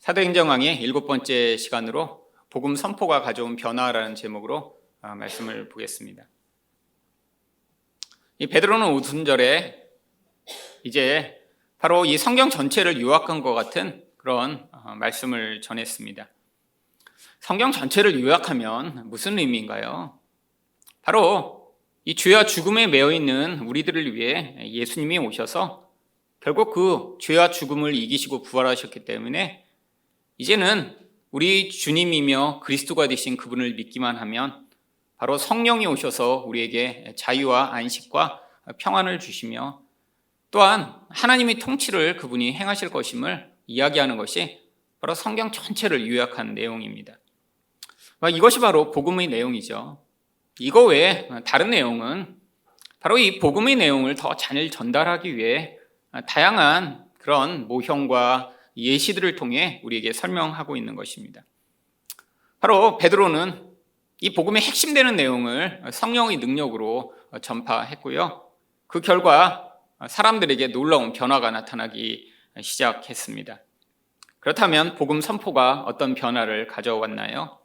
사도행전 강의 7번째 시간으로 복음 선포가 가져온 변화라는 제목으로 말씀을 보겠습니다. 이 베드로는 오순절에 이제 바로 이 성경 전체를 요약한 것 같은 그런 말씀을 전했습니다. 성경 전체를 요약하면 무슨 의미인가요? 바로 이 죄와 죽음에 매여 있는 우리들을 위해 예수님이 오셔서 결국 그 죄와 죽음을 이기시고 부활하셨기 때문에 이제는 우리 주님이며 그리스도가 되신 그분을 믿기만 하면 바로 성령이 오셔서 우리에게 자유와 안식과 평안을 주시며 또한 하나님의 통치를 그분이 행하실 것임을 이야기하는 것이 바로 성경 전체를 요약한 내용입니다. 이것이 바로 복음의 내용이죠. 이거 외에 다른 내용은 바로 이 복음의 내용을 더 잘 전달하기 위해 다양한 그런 모형과 예시들을 통해 우리에게 설명하고 있는 것입니다. 바로 베드로는 이 복음의 핵심 되는 내용을 성령의 능력으로 전파했고요. 그 결과 사람들에게 놀라운 변화가 나타나기 시작했습니다. 그렇다면 복음 선포가 어떤 변화를 가져왔나요?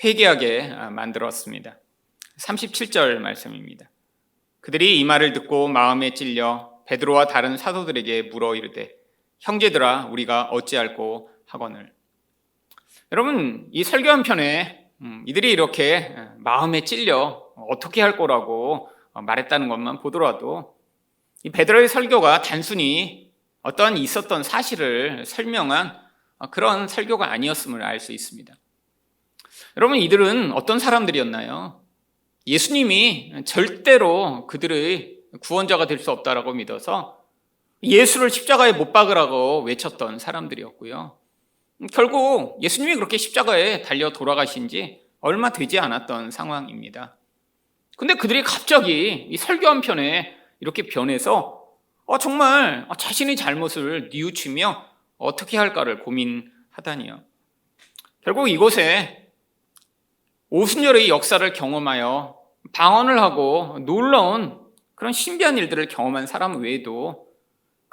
회개하게 만들었습니다. 37절 말씀입니다. 그들이 이 말을 듣고 마음에 찔려 베드로와 다른 사도들에게 물어 이르되 형제들아 우리가 어찌할꼬 하거늘. 여러분, 이 설교한 편에 이들이 이렇게 마음에 찔려 어떻게 할 거라고 말했다는 것만 보더라도 이 베드로의 설교가 단순히 어떠한 있었던 사실을 설명한 그런 설교가 아니었음을 알 수 있습니다. 여러분, 이들은 어떤 사람들이었나요? 예수님이 절대로 그들의 구원자가 될 수 없다라고 믿어서 예수를 십자가에 못 박으라고 외쳤던 사람들이었고요. 결국 예수님이 그렇게 십자가에 달려 돌아가신 지 얼마 되지 않았던 상황입니다. 근데 그들이 갑자기 이 설교 한 편에 이렇게 변해서 정말 자신의 잘못을 뉘우치며 어떻게 할까를 고민하다니요. 결국 이곳에 오순절의 역사를 경험하여 방언을 하고 놀라운 그런 신비한 일들을 경험한 사람 외에도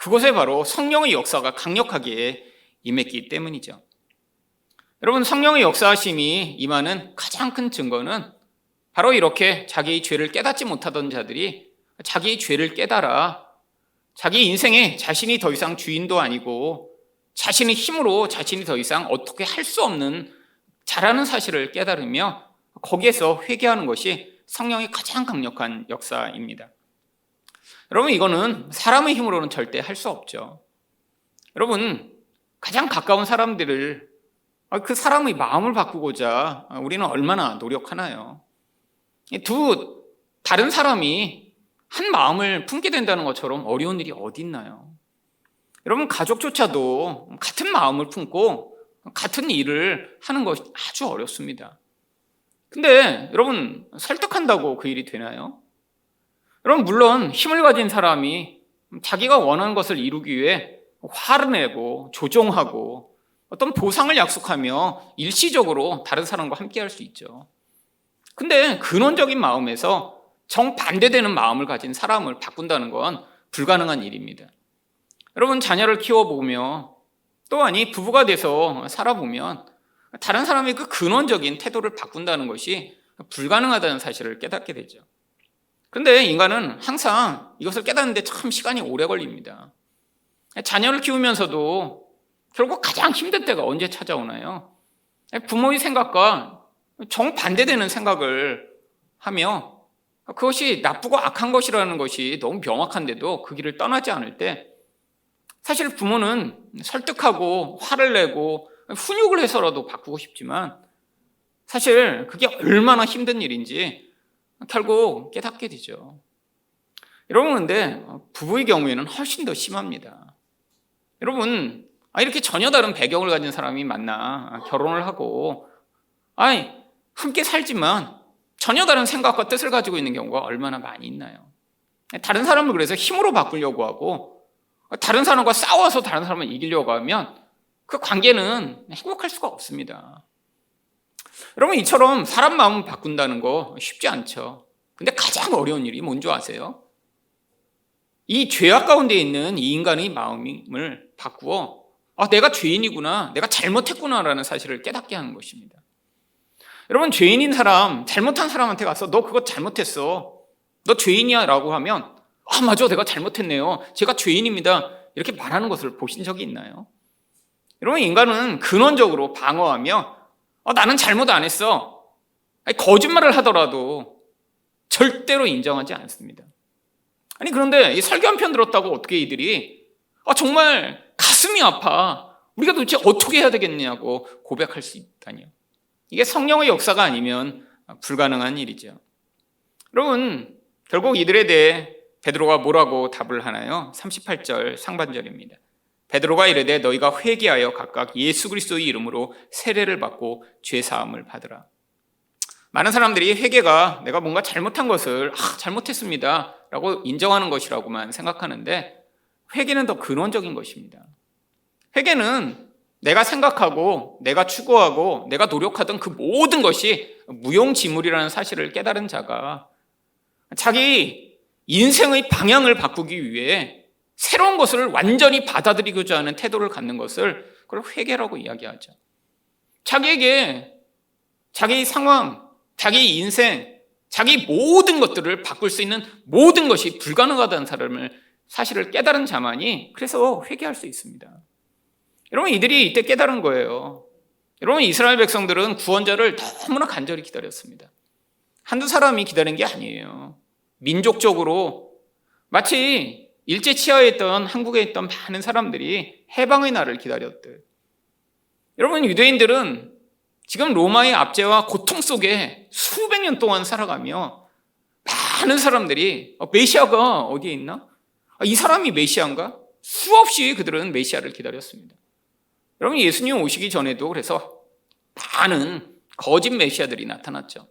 그곳에 바로 성령의 역사가 강력하게 임했기 때문이죠. 여러분, 성령의 역사하심이 임하는 가장 큰 증거는 바로 이렇게 자기의 죄를 깨닫지 못하던 자들이 자기의 죄를 깨달아 자기 인생에 자신이 더 이상 주인도 아니고 자신의 힘으로 자신이 더 이상 어떻게 할 수 없는 자라는 사실을 깨달으며 거기에서 회개하는 것이 성령의 가장 강력한 역사입니다. 여러분, 이거는 사람의 힘으로는 절대 할 수 없죠. 여러분, 가장 가까운 사람들을 그 사람의 마음을 바꾸고자 우리는 얼마나 노력하나요? 두 다른 사람이 한 마음을 품게 된다는 것처럼 어려운 일이 어디 있나요? 여러분, 가족조차도 같은 마음을 품고 같은 일을 하는 것이 아주 어렵습니다. 근데 여러분, 설득한다고 그 일이 되나요? 여러분, 물론 힘을 가진 사람이 자기가 원하는 것을 이루기 위해 화를 내고 조종하고 어떤 보상을 약속하며 일시적으로 다른 사람과 함께 할 수 있죠. 근데 근원적인 마음에서 정반대되는 마음을 가진 사람을 바꾼다는 건 불가능한 일입니다. 여러분, 자녀를 키워보며 또한 이 부부가 돼서 살아보면 다른 사람의 그 근원적인 태도를 바꾼다는 것이 불가능하다는 사실을 깨닫게 되죠. 그런데 인간은 항상 이것을 깨닫는데 참 시간이 오래 걸립니다. 자녀를 키우면서도 결국 가장 힘든 때가 언제 찾아오나요? 부모의 생각과 정반대되는 생각을 하며 그것이 나쁘고 악한 것이라는 것이 너무 명확한데도 그 길을 떠나지 않을 때 사실 부모는 설득하고 화를 내고 훈육을 해서라도 바꾸고 싶지만 사실 그게 얼마나 힘든 일인지 결국 깨닫게 되죠. 여러분, 근데 부부의 경우에는 훨씬 더 심합니다. 여러분, 이렇게 전혀 다른 배경을 가진 사람이 만나 결혼을 하고 함께 살지만 전혀 다른 생각과 뜻을 가지고 있는 경우가 얼마나 많이 있나요? 다른 사람을 그래서 힘으로 바꾸려고 하고 다른 사람과 싸워서 다른 사람을 이기려고 하면 그 관계는 행복할 수가 없습니다. 여러분, 이처럼 사람 마음을 바꾼다는 거 쉽지 않죠. 근데 가장 어려운 일이 뭔지 아세요? 이 죄악 가운데 있는 이 인간의 마음을 바꾸어 내가 죄인이구나, 내가 잘못했구나라는 사실을 깨닫게 하는 것입니다. 여러분, 죄인인 사람, 잘못한 사람한테 가서 너 그거 잘못했어, 너 죄인이야 라고 하면 맞아, 내가 잘못했네요, 제가 죄인입니다, 이렇게 말하는 것을 보신 적이 있나요? 여러분, 인간은 근원적으로 방어하며 나는 잘못 안 했어, 거짓말을 하더라도 절대로 인정하지 않습니다. 그런데 이 설교 한 편 들었다고 어떻게 이들이 정말 가슴이 아파, 우리가 도대체 어떻게 해야 되겠냐고 고백할 수 있다니요. 이게 성령의 역사가 아니면 불가능한 일이죠. 여러분, 결국 이들에 대해 베드로가 뭐라고 답을 하나요? 38절 상반절입니다. 베드로가 이르되 너희가 회개하여 각각 예수 그리스도의 이름으로 세례를 받고 죄 사함을 받으라. 많은 사람들이 회개가 내가 뭔가 잘못한 것을 잘못했습니다 라고 인정하는 것이라고만 생각하는데, 회개는 더 근원적인 것입니다. 회개는 내가 생각하고 내가 추구하고 내가 노력하던 그 모든 것이 무용지물이라는 사실을 깨달은 자가 자기 인생의 방향을 바꾸기 위해 새로운 것을 완전히 받아들이고자 하는 태도를 갖는 것을 그걸 회개라고 이야기하죠. 자기에게 자기 상황, 자기 인생, 자기 모든 것들을 바꿀 수 있는 모든 것이 불가능하다는 사실을 깨달은 자만이 그래서 회개할 수 있습니다. 여러분, 이들이 이때 깨달은 거예요. 여러분, 이스라엘 백성들은 구원자를 너무나 간절히 기다렸습니다. 한두 사람이 기다린 게 아니에요. 민족적으로 마치 일제 치하에 있던 한국에 있던 많은 사람들이 해방의 날을 기다렸듯, 여러분, 유대인들은 지금 로마의 압제와 고통 속에 수백 년 동안 살아가며 많은 사람들이 메시아가 어디에 있나? 이 사람이 메시아인가? 수없이 그들은 메시아를 기다렸습니다. 여러분, 예수님 오시기 전에도 그래서 많은 거짓 메시아들이 나타났죠.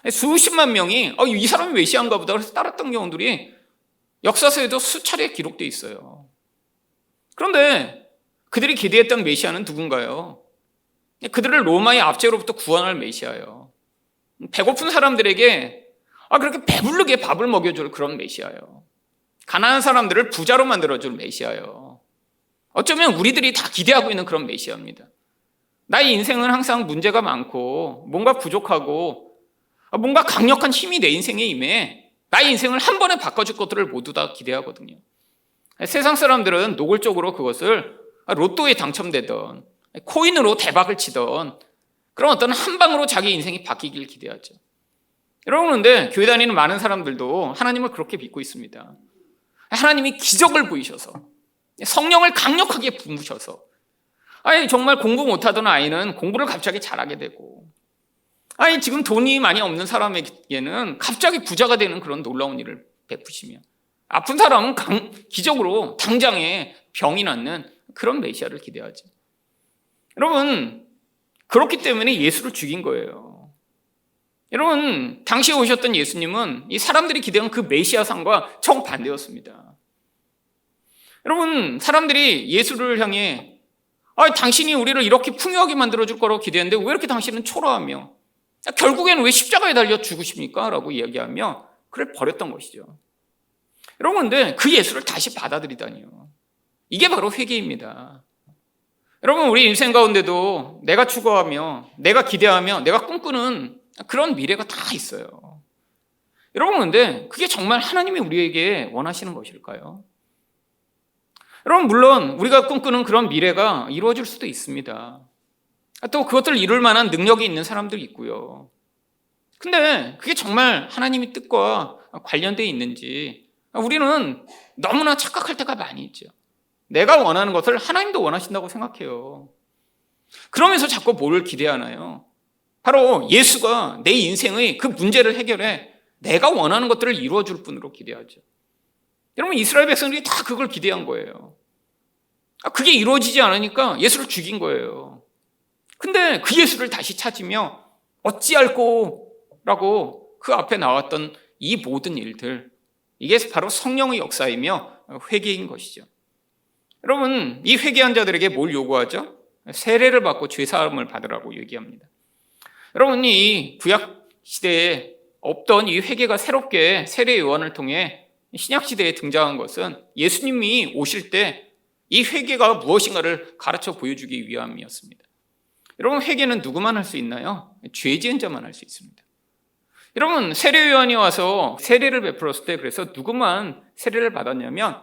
수십만 명이 이 사람이 메시아인가 보다 그래서 따랐던 경우들이 역사서에도 수차례 기록되어 있어요. 그런데 그들이 기대했던 메시아는 누군가요? 그들을 로마의 압제로부터 구원할 메시아예요. 배고픈 사람들에게 그렇게 배부르게 밥을 먹여줄 그런 메시아예요. 가난한 사람들을 부자로 만들어줄 메시아예요. 어쩌면 우리들이 다 기대하고 있는 그런 메시아입니다. 나의 인생은 항상 문제가 많고 뭔가 부족하고 뭔가 강력한 힘이 내 인생에 임해 나의 인생을 한 번에 바꿔줄 것들을 모두 다 기대하거든요. 세상 사람들은 노골적으로 그것을 로또에 당첨되던 코인으로 대박을 치던 그런 어떤 한 방으로 자기 인생이 바뀌길 기대하죠. 여러분, 그런데 교회 다니는 많은 사람들도 하나님을 그렇게 믿고 있습니다. 하나님이 기적을 보이셔서, 성령을 강력하게 부으셔서, 정말 공부 못하던 아이는 공부를 갑자기 잘하게 되고, 지금 돈이 많이 없는 사람에게는 갑자기 부자가 되는 그런 놀라운 일을 베푸시며, 아픈 사람은 기적으로 당장에 병이 낫는 그런 메시아를 기대하죠. 여러분, 그렇기 때문에 예수를 죽인 거예요. 여러분, 당시에 오셨던 예수님은 이 사람들이 기대한 그 메시아상과 정반대였습니다. 여러분, 사람들이 예수를 향해 당신이 우리를 이렇게 풍요하게 만들어줄 거라고 기대했는데 왜 이렇게 당신은 초라하며 결국에는 왜 십자가에 달려 죽으십니까? 라고 이야기하며 그를 버렸던 것이죠. 여러분, 근데 그 예수를 다시 받아들이다니요. 이게 바로 회개입니다. 여러분, 우리 인생 가운데도 내가 추구하며 내가 기대하며 내가 꿈꾸는 그런 미래가 다 있어요. 여러분, 근데 그게 정말 하나님이 우리에게 원하시는 것일까요? 여러분, 물론 우리가 꿈꾸는 그런 미래가 이루어질 수도 있습니다. 또 그것들을 이룰 만한 능력이 있는 사람도 있고요. 근데 그게 정말 하나님의 뜻과 관련되어 있는지 우리는 너무나 착각할 때가 많이 있죠. 내가 원하는 것을 하나님도 원하신다고 생각해요. 그러면서 자꾸 뭐를 기대하나요? 바로 예수가 내 인생의 그 문제를 해결해 내가 원하는 것들을 이루어줄 분으로 기대하죠. 여러분, 이스라엘 백성들이 다 그걸 기대한 거예요. 그게 이루어지지 않으니까 예수를 죽인 거예요. 근데 그 예수를 다시 찾으며 어찌할꼬 라고 그 앞에 나왔던 이 모든 일들, 이게 바로 성령의 역사이며 회개인 것이죠. 여러분, 이 회개한 자들에게 뭘 요구하죠? 세례를 받고 죄사함을 받으라고 얘기합니다. 여러분, 이 구약 시대에 없던 이 회개가 새롭게 세례 요한을 통해 신약 시대에 등장한 것은 예수님이 오실 때 이 회개가 무엇인가를 가르쳐 보여주기 위함이었습니다. 여러분, 회개는 누구만 할 수 있나요? 죄 지은 자만 할 수 있습니다. 여러분, 세례 요한이 와서 세례를 베풀었을 때 그래서 누구만 세례를 받았냐면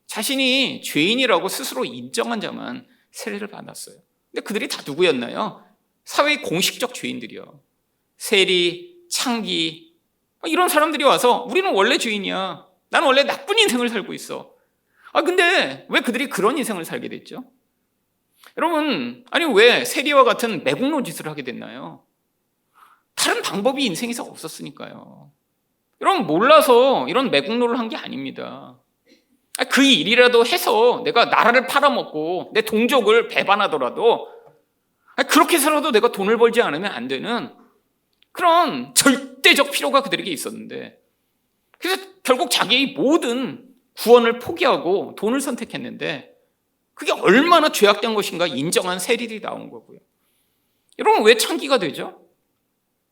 자신이 죄인이라고 스스로 인정한 자만 세례를 받았어요. 근데 그들이 다 누구였나요? 사회의 공식적 죄인들이요. 세리, 창기, 이런 사람들이 와서 우리는 원래 죄인이야. 나는 원래 나쁜 인생을 살고 있어. 근데 왜 그들이 그런 인생을 살게 됐죠? 여러분, 아니 왜 세리와 같은 매국노 짓을 하게 됐나요? 다른 방법이 인생에서 없었으니까요. 여러분, 몰라서 이런 매국노를 한 게 아닙니다. 그 일이라도 해서 내가 나라를 팔아먹고 내 동족을 배반하더라도 그렇게 해서라도 내가 돈을 벌지 않으면 안 되는 그런 절대적 필요가 그들에게 있었는데, 그래서 결국 자기의 모든 구원을 포기하고 돈을 선택했는데 그게 얼마나 죄악된 것인가 인정한 세리들이 나온 거고요. 여러분, 왜 창기가 되죠?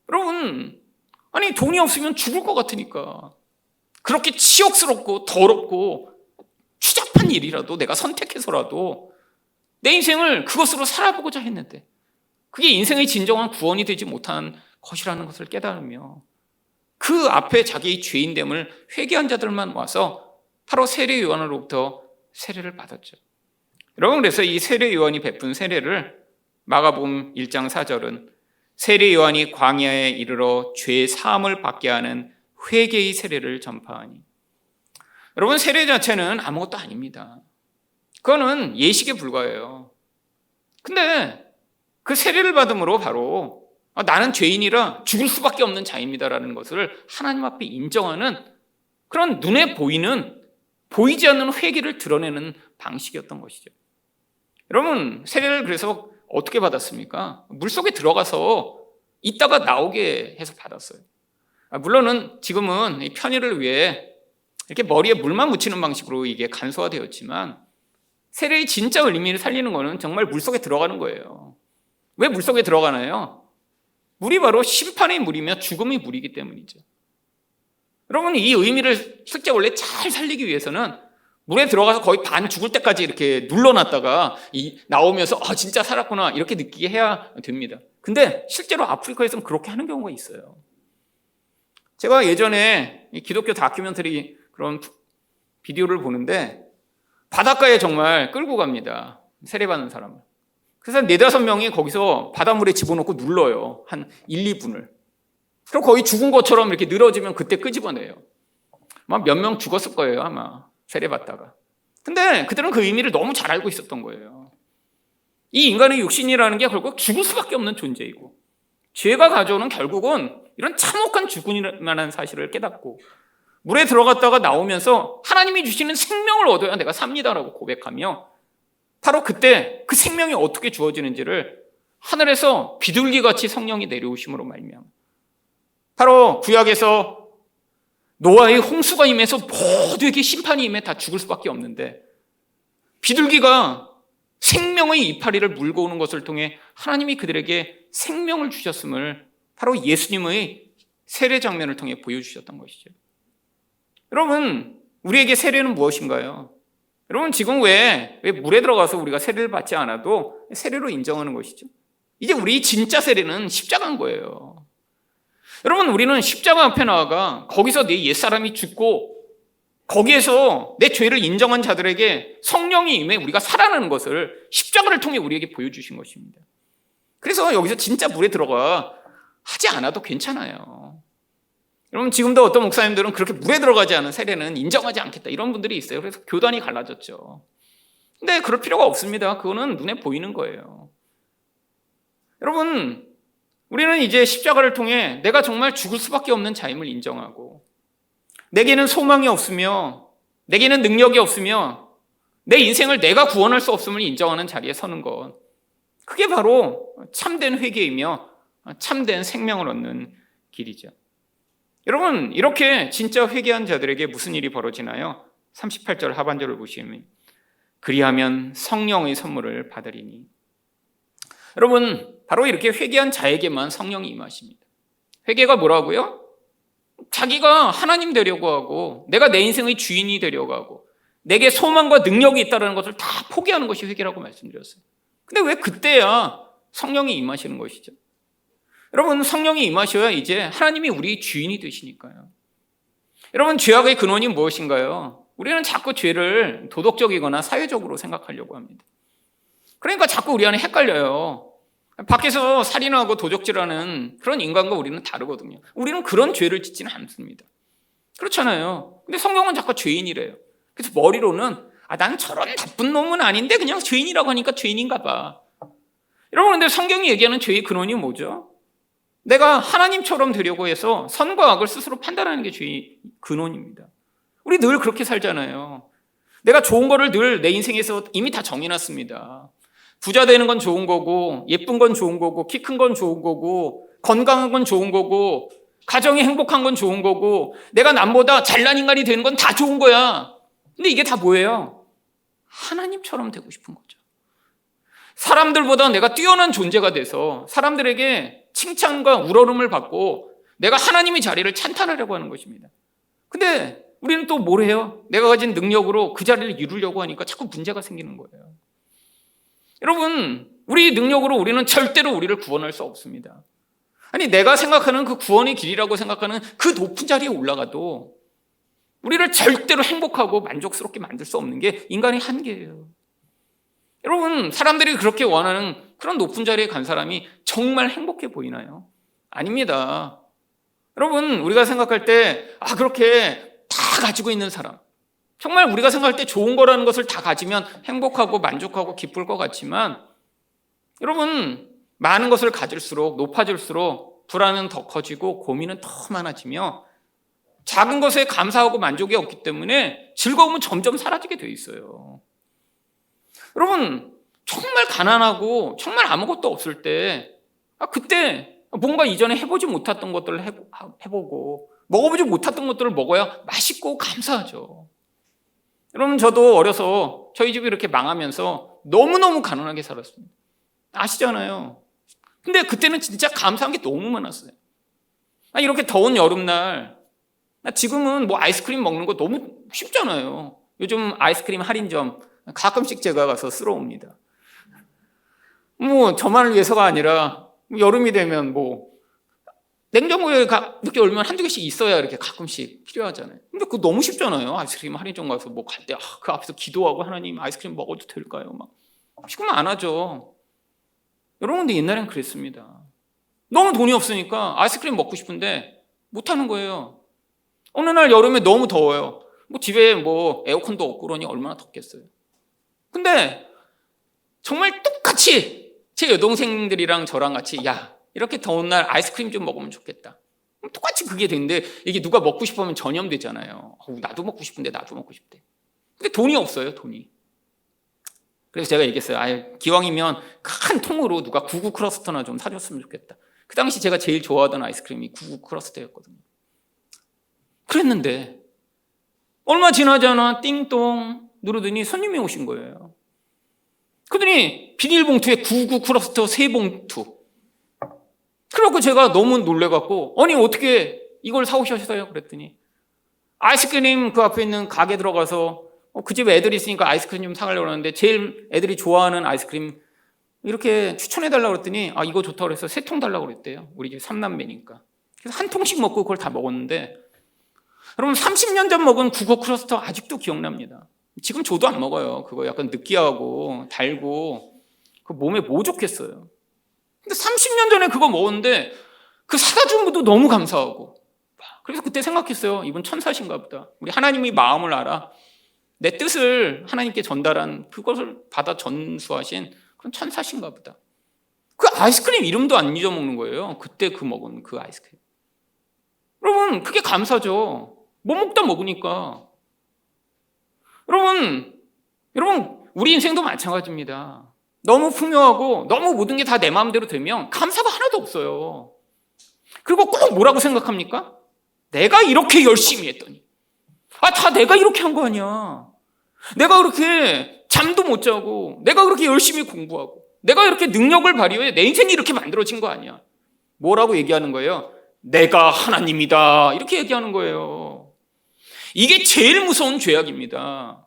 여러분, 아니 돈이 없으면 죽을 것 같으니까 그렇게 치욕스럽고 더럽고 추잡한 일이라도 내가 선택해서라도 내 인생을 그것으로 살아보고자 했는데 그게 인생의 진정한 구원이 되지 못한 것이라는 것을 깨달으며 그 앞에 자기의 죄인됨을 회개한 자들만 와서 바로 세례 요한으로부터 세례를 받았죠. 여러분, 그래서 이 세례 요한이 베푼 세례를 마가복음 1장 4절은 세례 요한이 광야에 이르러 죄 사함을 받게 하는 회개의 세례를 전파하니. 여러분, 세례 자체는 아무것도 아닙니다. 그거는 예식에 불과해요. 근데 그 세례를 받음으로 바로 나는 죄인이라 죽을 수밖에 없는 자입니다라는 것을 하나님 앞에 인정하는 그런 눈에 보이는, 보이지 않는 회개를 드러내는 방식이었던 것이죠. 여러분, 세례를 그래서 어떻게 받았습니까? 물속에 들어가서 있다가 나오게 해서 받았어요. 물론은 지금은 편의를 위해 이렇게 머리에 물만 묻히는 방식으로 이게 간소화되었지만 세례의 진짜 의미를 살리는 것은 정말 물속에 들어가는 거예요. 왜 물속에 들어가나요? 물이 바로 심판의 물이며 죽음의 물이기 때문이죠. 여러분, 이 의미를 실제 원래 잘 살리기 위해서는 물에 들어가서 거의 반 죽을 때까지 이렇게 눌러놨다가 나오면서 진짜 살았구나 이렇게 느끼게 해야 됩니다. 근데 실제로 아프리카에서는 그렇게 하는 경우가 있어요. 제가 예전에 기독교 다큐멘터리 그런 비디오를 보는데 바닷가에 정말 끌고 갑니다. 세례받는 사람을. 그래서 4-5명이 거기서 바닷물에 집어넣고 눌러요. 한 1-2분을. 그럼 거의 죽은 것처럼 이렇게 늘어지면 그때 끄집어내요. 몇 명 죽었을 거예요, 아마. 세례받다가. 근데 그들은 그 의미를 너무 잘 알고 있었던 거예요. 이 인간의 육신이라는 게 결국 죽을 수밖에 없는 존재이고 죄가 가져오는 결국은 이런 참혹한 죽음이라는 사실을 깨닫고 물에 들어갔다가 나오면서 하나님이 주시는 생명을 얻어야 내가 삽니다라고 고백하며 바로 그때 그 생명이 어떻게 주어지는지를 하늘에서 비둘기같이 성령이 내려오심으로 말미암아 바로 구약에서 노아의 홍수가 임해서 모두에게 심판이 임해 다 죽을 수밖에 없는데 비둘기가 생명의 이파리를 물고 오는 것을 통해 하나님이 그들에게 생명을 주셨음을 바로 예수님의 세례 장면을 통해 보여주셨던 것이죠. 여러분, 우리에게 세례는 무엇인가요? 여러분, 지금 왜 물에 들어가서 우리가 세례를 받지 않아도 세례로 인정하는 것이죠? 이제 우리 진짜 세례는 십자가인 거예요. 여러분, 우리는 십자가 앞에 나아가 거기서 내 옛사람이 죽고 거기에서 내 죄를 인정한 자들에게 성령이 임해 우리가 살아나는 것을 십자가를 통해 우리에게 보여주신 것입니다. 그래서 여기서 진짜 물에 들어가 하지 않아도 괜찮아요. 여러분, 지금도 어떤 목사님들은 그렇게 물에 들어가지 않은 세례는 인정하지 않겠다 이런 분들이 있어요. 그래서 교단이 갈라졌죠. 근데 그럴 필요가 없습니다. 그거는 눈에 보이는 거예요. 여러분, 우리는 이제 십자가를 통해 내가 정말 죽을 수밖에 없는 자임을 인정하고 내게는 소망이 없으며 내게는 능력이 없으며 내 인생을 내가 구원할 수 없음을 인정하는 자리에 서는 것, 그게 바로 참된 회개이며 참된 생명을 얻는 길이죠. 여러분, 이렇게 진짜 회개한 자들에게 무슨 일이 벌어지나요? 38절 하반절을 보시면 그리하면 성령의 선물을 받으리니. 여러분, 바로 이렇게 회개한 자에게만 성령이 임하십니다. 회개가 뭐라고요? 자기가 하나님 되려고 하고 내가 내 인생의 주인이 되려고 하고 내게 소망과 능력이 있다는 것을 다 포기하는 것이 회개라고 말씀드렸어요. 근데 왜 그때야 성령이 임하시는 것이죠? 여러분, 성령이 임하셔야 이제 하나님이 우리 주인이 되시니까요. 여러분, 죄악의 근원이 무엇인가요? 우리는 자꾸 죄를 도덕적이거나 사회적으로 생각하려고 합니다. 그러니까 자꾸 우리 안에 헷갈려요. 밖에서 살인하고 도적질하는 그런 인간과 우리는 다르거든요. 우리는 그런 죄를 짓지는 않습니다. 그렇잖아요. 근데 성경은 자꾸 죄인이래요. 그래서 머리로는 난 저런 나쁜 놈은 아닌데 그냥 죄인이라고 하니까 죄인인가 봐. 여러분, 근데 성경이 얘기하는 죄의 근원이 뭐죠? 내가 하나님처럼 되려고 해서 선과 악을 스스로 판단하는 게 죄의 근원입니다. 우리 늘 그렇게 살잖아요. 내가 좋은 거를 늘 내 인생에서 이미 다 정해놨습니다. 부자 되는 건 좋은 거고, 예쁜 건 좋은 거고, 키 큰 건 좋은 거고, 건강한 건 좋은 거고, 가정이 행복한 건 좋은 거고, 내가 남보다 잘난 인간이 되는 건 다 좋은 거야. 근데 이게 다 뭐예요? 하나님처럼 되고 싶은 거죠. 사람들보다 내가 뛰어난 존재가 돼서 사람들에게 칭찬과 우러름을 받고 내가 하나님의 자리를 찬탄하려고 하는 것입니다. 근데 우리는 또 뭘 해요? 내가 가진 능력으로 그 자리를 이루려고 하니까 자꾸 문제가 생기는 거예요. 여러분, 우리 능력으로 우리는 절대로 우리를 구원할 수 없습니다. 아니, 내가 생각하는 그 구원의 길이라고 생각하는 그 높은 자리에 올라가도 우리를 절대로 행복하고 만족스럽게 만들 수 없는 게 인간의 한계예요. 여러분, 사람들이 그렇게 원하는 그런 높은 자리에 간 사람이 정말 행복해 보이나요? 아닙니다. 여러분, 우리가 생각할 때 그렇게 다 가지고 있는 사람, 정말 우리가 생각할 때 좋은 거라는 것을 다 가지면 행복하고 만족하고 기쁠 것 같지만, 여러분, 많은 것을 가질수록 높아질수록 불안은 더 커지고 고민은 더 많아지며 작은 것에 감사하고 만족이 없기 때문에 즐거움은 점점 사라지게 돼 있어요. 여러분, 정말 가난하고 정말 아무것도 없을 때 그때 뭔가 이전에 해보지 못했던 것들을 해보고 먹어보지 못했던 것들을 먹어야 맛있고 감사하죠. 여러분, 저도 어려서 저희 집이 이렇게 망하면서 너무너무 가난하게 살았습니다. 아시잖아요. 근데 그때는 진짜 감사한 게 너무 많았어요. 이렇게 더운 여름날 지금은 뭐 아이스크림 먹는 거 너무 쉽잖아요. 요즘 아이스크림 할인점 가끔씩 제가 가서 쓸어 옵니다. 뭐 저만을 위해서가 아니라 여름이 되면 뭐 냉장고에 늦게 얼면 한두 개씩 있어야 이렇게 가끔씩 필요하잖아요. 근데 그거 너무 쉽잖아요. 아이스크림 할인점 가서 뭐 갈 때 그 앞에서 기도하고 하나님 아이스크림 먹어도 될까요? 막 지금은 안 하죠. 여러분, 근데 옛날엔 그랬습니다. 너무 돈이 없으니까 아이스크림 먹고 싶은데 못 하는 거예요. 어느 날 여름에 너무 더워요. 뭐 집에 뭐 에어컨도 없고 그러니 얼마나 덥겠어요. 근데 정말 똑같이 제 여동생들이랑 저랑 같이 이렇게 더운 날 아이스크림 좀 먹으면 좋겠다. 똑같이 그게 되는데 이게 누가 먹고 싶으면 전염되잖아요. 나도 먹고 싶은데 나도 먹고 싶대. 근데 돈이 없어요, 돈이. 그래서 제가 얘기했어요. 기왕이면 큰 통으로 누가 구구 크러스터나 좀 사줬으면 좋겠다. 그 당시 제가 제일 좋아하던 아이스크림이 구구 크러스터였거든요. 그랬는데 얼마 지나지 않아 띵동 누르더니 손님이 오신 거예요. 그러더니 비닐봉투에 구구 크러스터 3봉투. 그래갖고 제가 너무 놀래갖고 아니 어떻게 이걸 사오셨어요? 그랬더니 아이스크림 그 앞에 있는 가게 들어가서 그 집에 애들이 있으니까 아이스크림 좀 사가려고 하는데 제일 애들이 좋아하는 아이스크림 이렇게 추천해달라고 그랬더니 이거 좋다고 그래서 3통 달라고 그랬대요. 우리 집 3남매니까. 그래서 한 통씩 먹고 그걸 다 먹었는데 여러분, 30년 전 먹은 구거 크러스터 아직도 기억납니다. 지금 저도 안 먹어요. 그거 약간 느끼하고 달고 그 몸에 뭐 좋겠어요. 근데 30년 전에 그거 먹었는데 그 사다 준 것도 너무 감사하고 그래서 그때 생각했어요. 이분 천사신가 보다. 우리 하나님이 마음을 알아 내 뜻을 하나님께 전달한 그것을 받아 전수하신 그런 천사신가 보다. 그 아이스크림 이름도 안 잊어먹는 거예요. 그때 그 먹은 그 아이스크림. 여러분, 그게 감사죠. 못 먹다 먹으니까. 여러분, 우리 인생도 마찬가지입니다. 너무 풍요하고 너무 모든 게 다 내 마음대로 되면 감사가 하나도 없어요. 그리고 꼭 뭐라고 생각합니까? 내가 이렇게 열심히 했더니 다 내가 이렇게 한 거 아니야. 내가 그렇게 잠도 못 자고 내가 그렇게 열심히 공부하고 내가 이렇게 능력을 발휘해 내 인생이 이렇게 만들어진 거 아니야. 뭐라고 얘기하는 거예요? 내가 하나님이다 이렇게 얘기하는 거예요. 이게 제일 무서운 죄악입니다.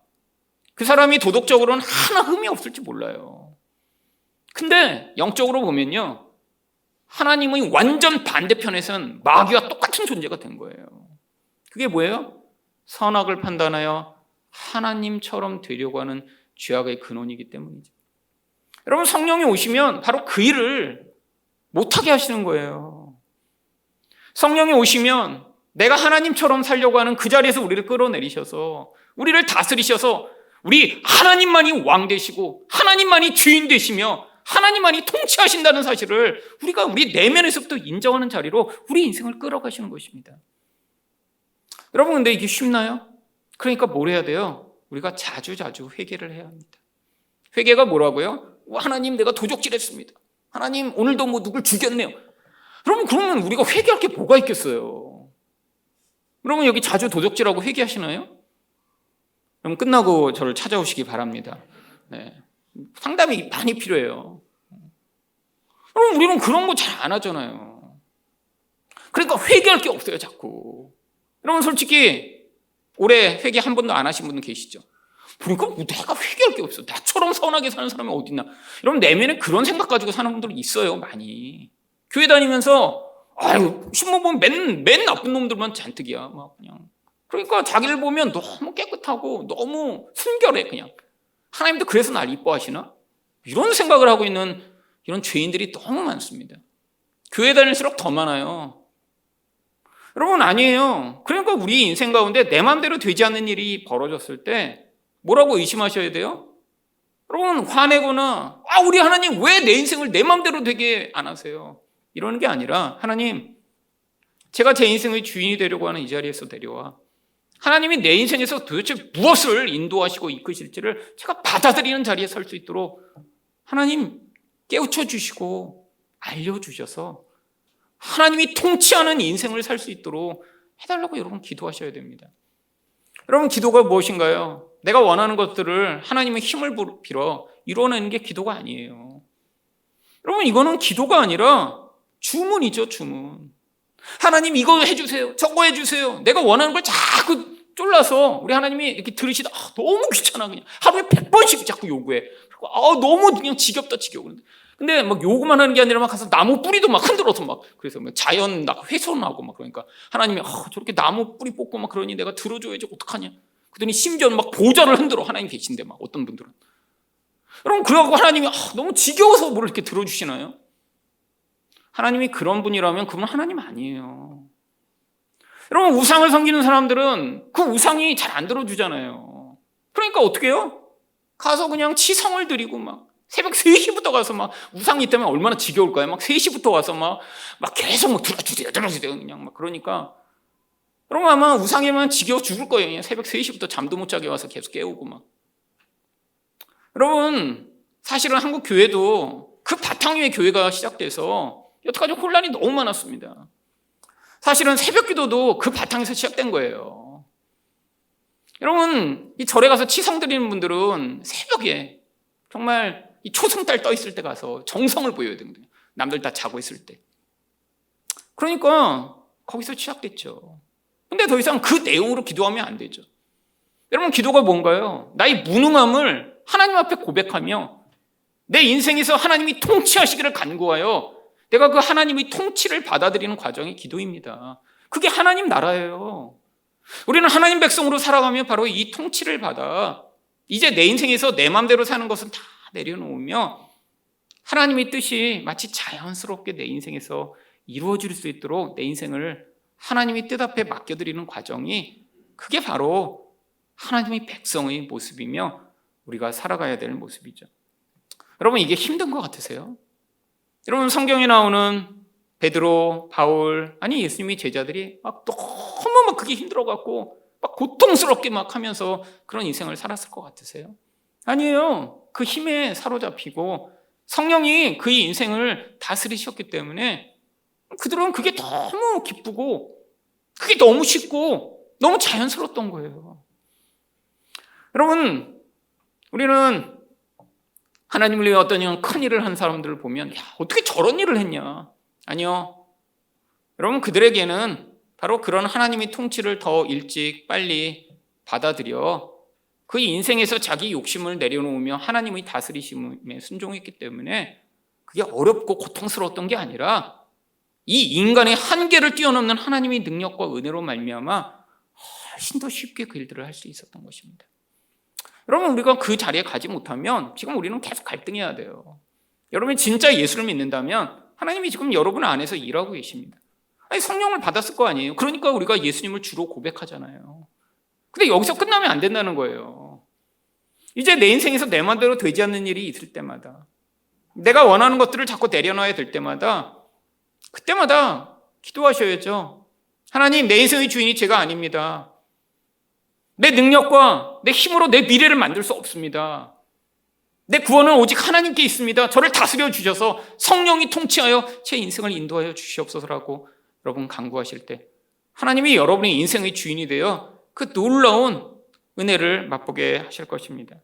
그 사람이 도덕적으로는 하나 흠이 없을지 몰라요. 근데 영적으로 보면요, 하나님의 완전 반대편에선 마귀와 똑같은 존재가 된 거예요. 그게 뭐예요? 선악을 판단하여 하나님처럼 되려고 하는 죄악의 근원이기 때문이죠. 여러분, 성령이 오시면 바로 그 일을 못하게 하시는 거예요. 성령이 오시면 내가 하나님처럼 살려고 하는 그 자리에서 우리를 끌어내리셔서, 우리를 다스리셔서, 우리 하나님만이 왕 되시고 하나님만이 주인 되시며 하나님만이 통치하신다는 사실을 우리가 우리 내면에서부터 인정하는 자리로 우리 인생을 끌어가시는 것입니다. 여러분, 근데 이게 쉽나요? 그러니까 뭘 해야 돼요? 우리가 자주자주 회개를 해야 합니다. 회개가 뭐라고요? 하나님, 내가 도적질했습니다. 하나님, 오늘도 뭐 누굴 죽였네요. 그러면 우리가 회개할 게 뭐가 있겠어요? 그러면 여기 자주 도적질하고 회개하시나요? 그럼 끝나고 저를 찾아오시기 바랍니다. 네. 상담이 많이 필요해요. 그럼 우리는 그런 거 잘 안 하잖아요. 그러니까 회개할 게 없어요, 자꾸. 여러분, 솔직히 올해 회개 한 번도 안 하신 분은 계시죠? 그러니까 내가 회개할 게 없어. 나처럼 선하게 사는 사람이 어디 있나? 여러분, 내면에 그런 생각 가지고 사는 분들은 있어요, 많이. 교회 다니면서 신문 보면 맨 나쁜 놈들만 잔뜩이야, 막 그냥. 그러니까 자기를 보면 너무 깨끗하고 너무 순결해, 그냥. 하나님도 그래서 날 이뻐하시나? 이런 생각을 하고 있는 이런 죄인들이 너무 많습니다. 교회 다닐수록 더 많아요. 여러분, 아니에요. 그러니까 우리 인생 가운데 내 마음대로 되지 않는 일이 벌어졌을 때 뭐라고 의심하셔야 돼요? 여러분, 화내거나 우리 하나님 왜 내 인생을 내 마음대로 되게 안 하세요? 이러는 게 아니라, 하나님, 제가 제 인생의 주인이 되려고 하는 이 자리에서 내려와 하나님이 내 인생에서 도대체 무엇을 인도하시고 이끄실지를 제가 받아들이는 자리에 설 수 있도록 하나님 깨우쳐 주시고 알려주셔서 하나님이 통치하는 인생을 살 수 있도록 해달라고 여러분 기도하셔야 됩니다. 여러분, 기도가 무엇인가요? 내가 원하는 것들을 하나님의 힘을 빌어 이루어내는 게 기도가 아니에요. 여러분, 이거는 기도가 아니라 주문이죠, 주문. 하나님, 이거 해주세요, 저거 해주세요. 내가 원하는 걸 자꾸 쫄라서 우리 하나님이 이렇게 들으시다 너무 귀찮아, 그냥 하루에 100번씩 자꾸 요구해. 너무 그냥 지겹다, 지겨워. 근데 막 요구만 하는 게 아니라 막 가서 나무 뿌리도 막 흔들어서 막, 그래서 막 자연 막 훼손하고 막, 그러니까 하나님이 저렇게 나무 뿌리 뽑고 막 그러니 내가 들어줘야지 어떡하냐. 그랬더니 심지어는 막 보좌를 흔들어, 하나님 계신데, 막 어떤 분들은. 여러분, 그래갖고 하나님이 너무 지겨워서 뭘 이렇게 들어주시나요? 하나님이 그런 분이라면 그분 하나님 아니에요. 여러분, 우상을 섬기는 사람들은 그 우상이 잘 안 들어주잖아요. 그러니까 어떻게 해요? 가서 그냥 치성을 드리고 막 새벽 3시부터 가서 막 우상이 때문에 얼마나 지겨울까요? 막 3시부터 와서 막 계속 막 들어주세요 그냥 막. 그러니까 여러분, 아마 우상이면 지겨워 죽을 거예요. 그냥 새벽 3시부터 잠도 못 자게 와서 계속 깨우고 막. 여러분, 사실은 한국 교회도 그 바탕 위에 교회가 시작돼서 여태까지 혼란이 너무 많았습니다. 사실은 새벽 기도도 그 바탕에서 시작된 거예요. 여러분, 이 절에 가서 치성 드리는 분들은 새벽에 정말 이 초승달 떠 있을 때 가서 정성을 보여야 되거든요. 남들 다 자고 있을 때. 그러니까 거기서 시작됐죠. 근데 더 이상 그 내용으로 기도하면 안 되죠. 여러분, 기도가 뭔가요? 나의 무능함을 하나님 앞에 고백하며 내 인생에서 하나님이 통치하시기를 간구하여 내가 그 하나님의 통치를 받아들이는 과정이 기도입니다. 그게 하나님 나라예요. 우리는 하나님 백성으로 살아가며 바로 이 통치를 받아 이제 내 인생에서 내 마음대로 사는 것은 다 내려놓으며 하나님의 뜻이 마치 자연스럽게 내 인생에서 이루어질 수 있도록 내 인생을 하나님의 뜻 앞에 맡겨드리는 과정이, 그게 바로 하나님의 백성의 모습이며 우리가 살아가야 될 모습이죠. 여러분, 이게 힘든 것 같으세요? 여러분, 성경에 나오는 베드로, 바울, 아니 예수님의 제자들이 막 너무 막 그게 힘들어갖고 막 고통스럽게 막 하면서 그런 인생을 살았을 것 같으세요? 아니에요. 그 힘에 사로잡히고 성령이 그의 인생을 다스리셨기 때문에 그들은 그게 너무 기쁘고 그게 너무 쉽고 너무 자연스러웠던 거예요. 여러분, 우리는 하나님을 위해 어떤 큰 일을 한 사람들을 보면 어떻게 저런 일을 했냐? 아니요. 여러분, 그들에게는 바로 그런 하나님의 통치를 더 일찍 빨리 받아들여 그 인생에서 자기 욕심을 내려놓으며 하나님의 다스리심에 순종했기 때문에 그게 어렵고 고통스러웠던 게 아니라 이 인간의 한계를 뛰어넘는 하나님의 능력과 은혜로 말미암아 훨씬 더 쉽게 그 일들을 할 수 있었던 것입니다. 여러분, 우리가 그 자리에 가지 못하면 지금 우리는 계속 갈등해야 돼요. 여러분이 진짜 예수를 믿는다면 하나님이 지금 여러분 안에서 일하고 계십니다. 아니, 성령을 받았을 거 아니에요. 그러니까 우리가 예수님을 주로 고백하잖아요. 근데 여기서 끝나면 안 된다는 거예요. 이제 내 인생에서 내 마음대로 되지 않는 일이 있을 때마다, 내가 원하는 것들을 자꾸 내려놔야 될 때마다, 그때마다 기도하셔야죠. 하나님, 내 인생의 주인이 제가 아닙니다. 내 능력과 내 힘으로 내 미래를 만들 수 없습니다. 내 구원은 오직 하나님께 있습니다. 저를 다스려 주셔서 성령이 통치하여 제 인생을 인도하여 주시옵소서라고 여러분 간구하실 때 하나님이 여러분의 인생의 주인이 되어 그 놀라운 은혜를 맛보게 하실 것입니다.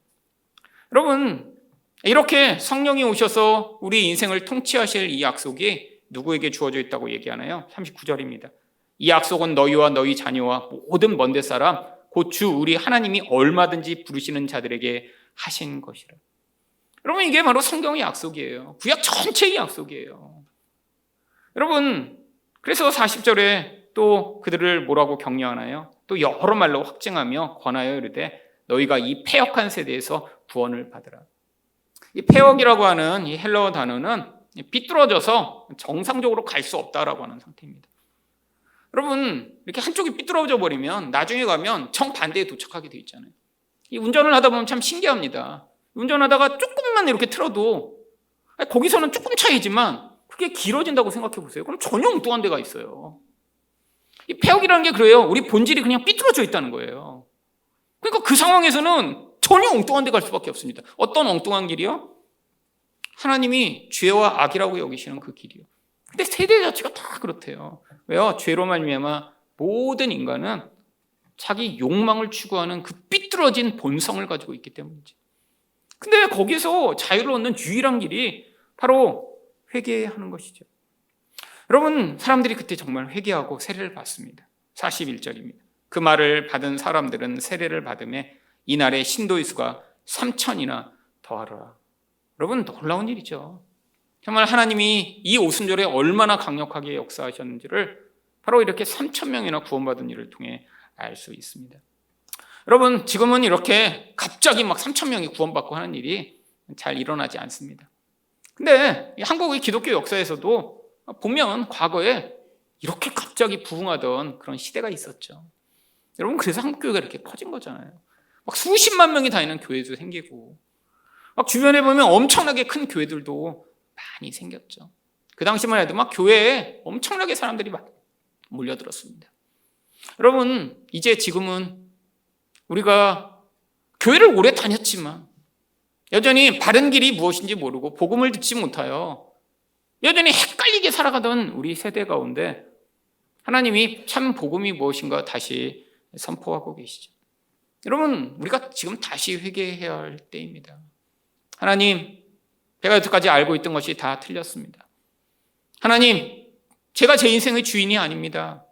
여러분, 이렇게 성령이 오셔서 우리 인생을 통치하실 이 약속이 누구에게 주어져 있다고 얘기하나요? 39절입니다. 이 약속은 너희와 너희 자녀와 모든 먼데 사람 곧 주 우리 하나님이 얼마든지 부르시는 자들에게 하신 것이라. 여러분, 이게 바로 성경의 약속이에요. 구약 전체의 약속이에요. 여러분, 그래서 40절에 또 그들을 뭐라고 격려하나요? 또 여러 말로 확증하며 권하여 이르되 너희가 이 패역한 세대에서 구원을 받으라. 이 패역이라고 하는 이 헬라어 단어는 삐뚤어져서 정상적으로 갈 수 없다라고 하는 상태입니다. 여러분, 이렇게 한쪽이 삐뚤어져 버리면 나중에 가면 정반대에 도착하게 돼 있잖아요. 이 운전을 하다 보면 참 신기합니다. 운전하다가 조금만 이렇게 틀어도 거기서는 조금 차이지만 그게 길어진다고 생각해 보세요. 그럼 전혀 엉뚱한 데가 있어요. 이 패역이라는 게 그래요. 우리 본질이 그냥 삐뚤어져 있다는 거예요. 그러니까 그 상황에서는 전혀 엉뚱한 데 갈 수밖에 없습니다. 어떤 엉뚱한 길이요? 하나님이 죄와 악이라고 여기시는 그 길이요. 근데 세대 자체가 다 그렇대요. 왜요? 죄로 말미암아 모든 인간은 자기 욕망을 추구하는 그 삐뚤어진 본성을 가지고 있기 때문이지. 근데 거기서 자유를 얻는 유일한 길이 바로 회개하는 것이죠. 여러분, 사람들이 그때 정말 회개하고 세례를 받습니다. 41절입니다. 그 말을 받은 사람들은 세례를 받음에 이날의 신도의 수가 3,000이나 더하더라. 여러분, 놀라운 일이죠. 정말 하나님이 이 오순절에 얼마나 강력하게 역사하셨는지를 바로 이렇게 3,000명이나 구원받은 일을 통해 알 수 있습니다. 여러분, 지금은 이렇게 갑자기 막 3,000명이 구원받고 하는 일이 잘 일어나지 않습니다. 근데 한국의 기독교 역사에서도 보면 과거에 이렇게 갑자기 부흥하던 그런 시대가 있었죠. 여러분, 그래서 한국교회가 이렇게 커진 거잖아요. 막 수십만 명이 다니는 교회도 생기고, 막 주변에 보면 엄청나게 큰 교회들도 많이 생겼죠. 그 당시만 해도 막 교회에 엄청나게 사람들이 막 몰려들었습니다. 여러분, 이제 지금은 우리가 교회를 오래 다녔지만 여전히 바른 길이 무엇인지 모르고 복음을 듣지 못하여 여전히 헷갈리게 살아가던 우리 세대 가운데 하나님이 참 복음이 무엇인가 다시 선포하고 계시죠. 여러분, 우리가 지금 다시 회개해야 할 때입니다. 하나님, 제가 여태까지 알고 있던 것이 다 틀렸습니다. 하나님, 제가 제 인생의 주인이 아닙니다.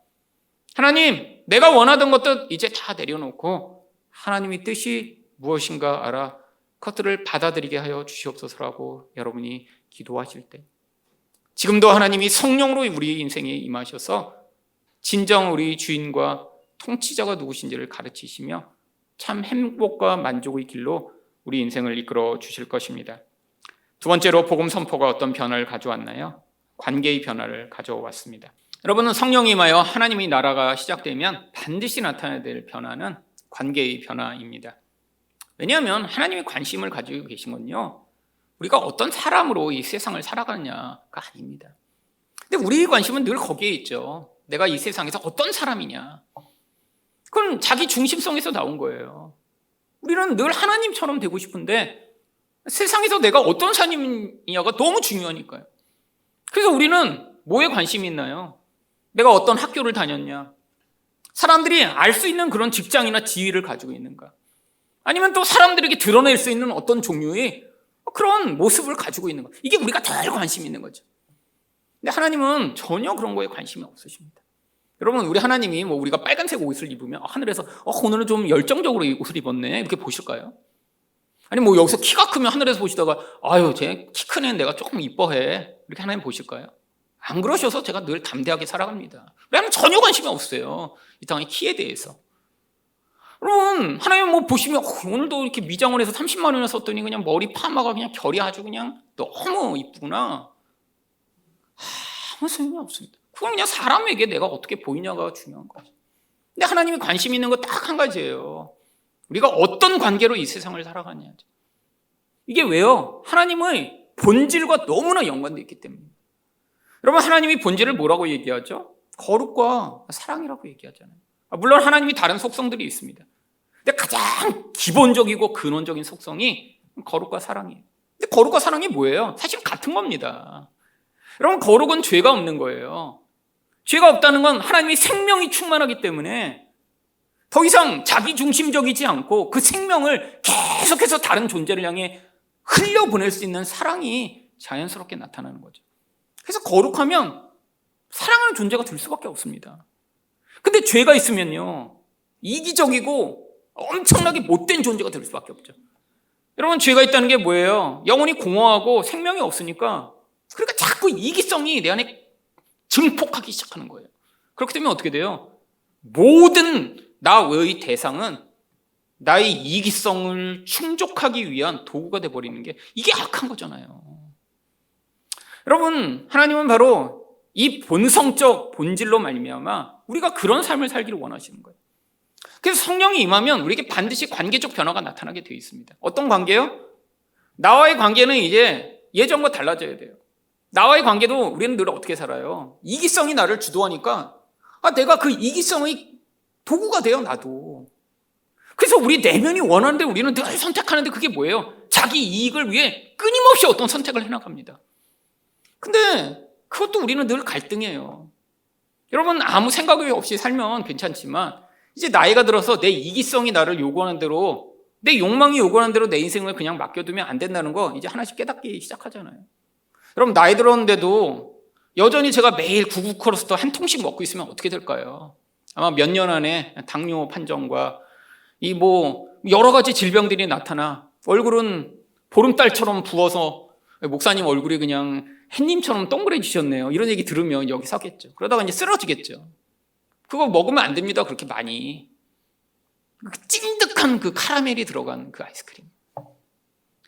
하나님, 내가 원하던 것도 이제 다 내려놓고 하나님의 뜻이 무엇인가 알아 그것들을 받아들이게 하여 주시옵소서라고 여러분이 기도하실 때, 지금도 하나님이 성령으로 우리 인생에 임하셔서 진정 우리 주인과 통치자가 누구신지를 가르치시며 참 행복과 만족의 길로 우리 인생을 이끌어 주실 것입니다. 두 번째로 복음 선포가 어떤 변화를 가져왔나요? 관계의 변화를 가져왔습니다. 여러분은 성령이 임하여 하나님의 나라가 시작되면 반드시 나타나야 될 변화는 관계의 변화입니다. 왜냐하면 하나님이 관심을 가지고 계신 건요, 우리가 어떤 사람으로 이 세상을 살아가느냐가 아닙니다. 근데 우리의 관심은 늘 거기에 있죠. 내가 이 세상에서 어떤 사람이냐. 그건 자기 중심성에서 나온 거예요. 우리는 늘 하나님처럼 되고 싶은데 세상에서 내가 어떤 사람이냐가 너무 중요하니까요. 그래서 우리는 뭐에 관심이 있나요? 내가 어떤 학교를 다녔냐? 사람들이 알 수 있는 그런 직장이나 지위를 가지고 있는가? 아니면 또 사람들에게 드러낼 수 있는 어떤 종류의 그런 모습을 가지고 있는가? 이게 우리가 늘 관심이 있는 거죠. 근데 하나님은 전혀 그런 거에 관심이 없으십니다. 여러분, 우리 하나님이 뭐 우리가 빨간색 옷을 입으면 하늘에서 오늘은 좀 열정적으로 이 옷을 입었네 이렇게 보실까요? 아니 뭐 여기서 키가 크면 하늘에서 보시다가 아유 쟤 키 큰 애는 내가 조금 이뻐해 이렇게 하나님 보실까요? 안 그러셔서 제가 늘 담대하게 살아갑니다. 왜냐하면 전혀 관심이 없어요. 이 땅의 키에 대해서. 여러분 하나님 뭐 보시면 오늘도 이렇게 미장원 해서 30만 원이나 썼더니 그냥 머리 파마가 그냥 결이 아주 그냥 너무 이쁘구나. 아무 소용이 없습니다. 그건 그냥 사람에게 내가 어떻게 보이냐가 중요한 거죠. 근데 하나님이 관심 있는 거 딱 한 가지예요. 우리가 어떤 관계로 이 세상을 살아가냐. 이게 왜요? 하나님의 본질과 너무나 연관되어 있기 때문입니다. 여러분 하나님이 본질을 뭐라고 얘기하죠? 거룩과 사랑이라고 얘기하잖아요. 물론 하나님이 다른 속성들이 있습니다. 근데 가장 기본적이고 근원적인 속성이 거룩과 사랑이에요. 근데 거룩과 사랑이 뭐예요? 사실 같은 겁니다. 여러분 거룩은 죄가 없는 거예요. 죄가 없다는 건 하나님의 생명이 충만하기 때문에 더 이상 자기중심적이지 않고 그 생명을 계속해서 다른 존재를 향해 흘려보낼 수 있는 사랑이 자연스럽게 나타나는 거죠. 그래서 거룩하면 사랑하는 존재가 될 수밖에 없습니다. 근데 죄가 있으면요 이기적이고 엄청나게 못된 존재가 될 수밖에 없죠. 여러분 죄가 있다는 게 뭐예요? 영혼이 공허하고 생명이 없으니까 그러니까 자꾸 이기성이 내 안에 증폭하기 시작하는 거예요. 그렇게 되면 어떻게 돼요? 모든 나의 대상은 나의 이기성을 충족하기 위한 도구가 돼버리는 게 이게 악한 거잖아요. 여러분 하나님은 바로 이 본성적 본질로 말미암아 우리가 그런 삶을 살기를 원하시는 거예요. 그래서 성령이 임하면 우리에게 반드시 관계적 변화가 나타나게 되어 있습니다. 어떤 관계요? 나와의 관계는 이제 예전과 달라져야 돼요. 나와의 관계도 우리는 늘 어떻게 살아요? 이기성이 나를 주도하니까 내가 그 이기성의 도구가 돼요, 나도. 그래서 우리 내면이 원하는데 우리는 늘 선택하는데 그게 뭐예요? 자기 이익을 위해 끊임없이 어떤 선택을 해나갑니다. 근데 그것도 우리는 늘 갈등이에요. 여러분 아무 생각 없이 살면 괜찮지만 이제 나이가 들어서 내 이기성이 나를 요구하는 대로 내 욕망이 요구하는 대로 내 인생을 그냥 맡겨두면 안 된다는 거 이제 하나씩 깨닫기 시작하잖아요. 여러분 나이 들었는데도 여전히 제가 매일 구구코러스터 한 통씩 먹고 있으면 어떻게 될까요? 아마 몇 년 안에 당뇨 판정과 이 뭐 여러 가지 질병들이 나타나 얼굴은 보름달처럼 부어서 목사님 얼굴이 그냥 햇님처럼 동그래지셨네요. 이런 얘기 들으면 여기 서겠죠. 그러다가 이제 쓰러지겠죠. 그거 먹으면 안 됩니다. 그렇게 많이. 찐득한 그 카라멜이 들어간 그 아이스크림.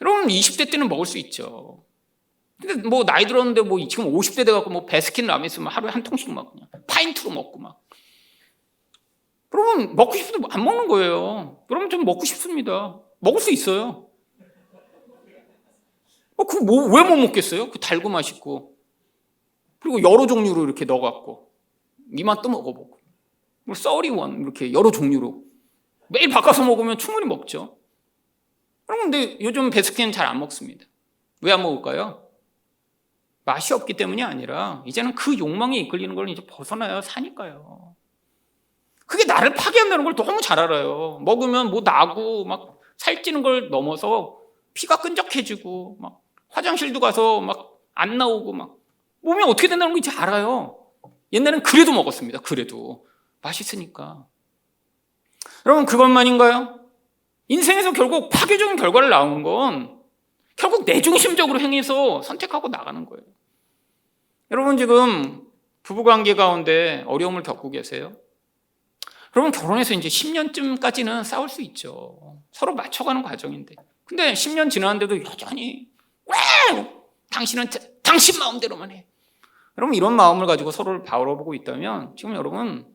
여러분 20대 때는 먹을 수 있죠. 근데 뭐 나이 들었는데 뭐 지금 50대 돼갖고 뭐 베스킨 라빈스 하루에 한 통씩 막 그냥 파인트로 먹고 막. 여러분 먹고 싶어도 안 먹는 거예요. 여러분 좀 먹고 싶습니다. 먹을 수 있어요. 그거 뭐 왜 못 먹겠어요? 그 달고 맛있고 그리고 여러 종류로 이렇게 넣어갖고 이 맛도 먹어보고 뭐 써리원 이렇게 여러 종류로 매일 바꿔서 먹으면 충분히 먹죠. 여러분 근데 요즘 베스킨은 잘 안 먹습니다. 왜 안 먹을까요? 맛이 없기 때문이 아니라 이제는 그 욕망에 이끌리는 걸 이제 벗어나야 사니까요. 그게 나를 파괴한다는 걸 너무 잘 알아요. 먹으면 뭐 나고 막 살찌는 걸 넘어서 피가 끈적해지고 막 화장실도 가서 막 안 나오고 막 몸이 어떻게 된다는 거 이제 알아요. 옛날엔 그래도 먹었습니다. 그래도 맛있으니까. 여러분 그것만인가요? 인생에서 결국 파괴적인 결과를 낳은 건 결국 내중심적으로 행해서 선택하고 나가는 거예요. 여러분 지금 부부관계 가운데 어려움을 겪고 계세요? 여러분 결혼해서 이제 10년쯤까지는 싸울 수 있죠. 서로 맞춰가는 과정인데. 근데 10년 지났는데도 여전히 왜 당신은 당신 마음대로만 해. 여러분 이런 마음을 가지고 서로를 바라보고 있다면 지금 여러분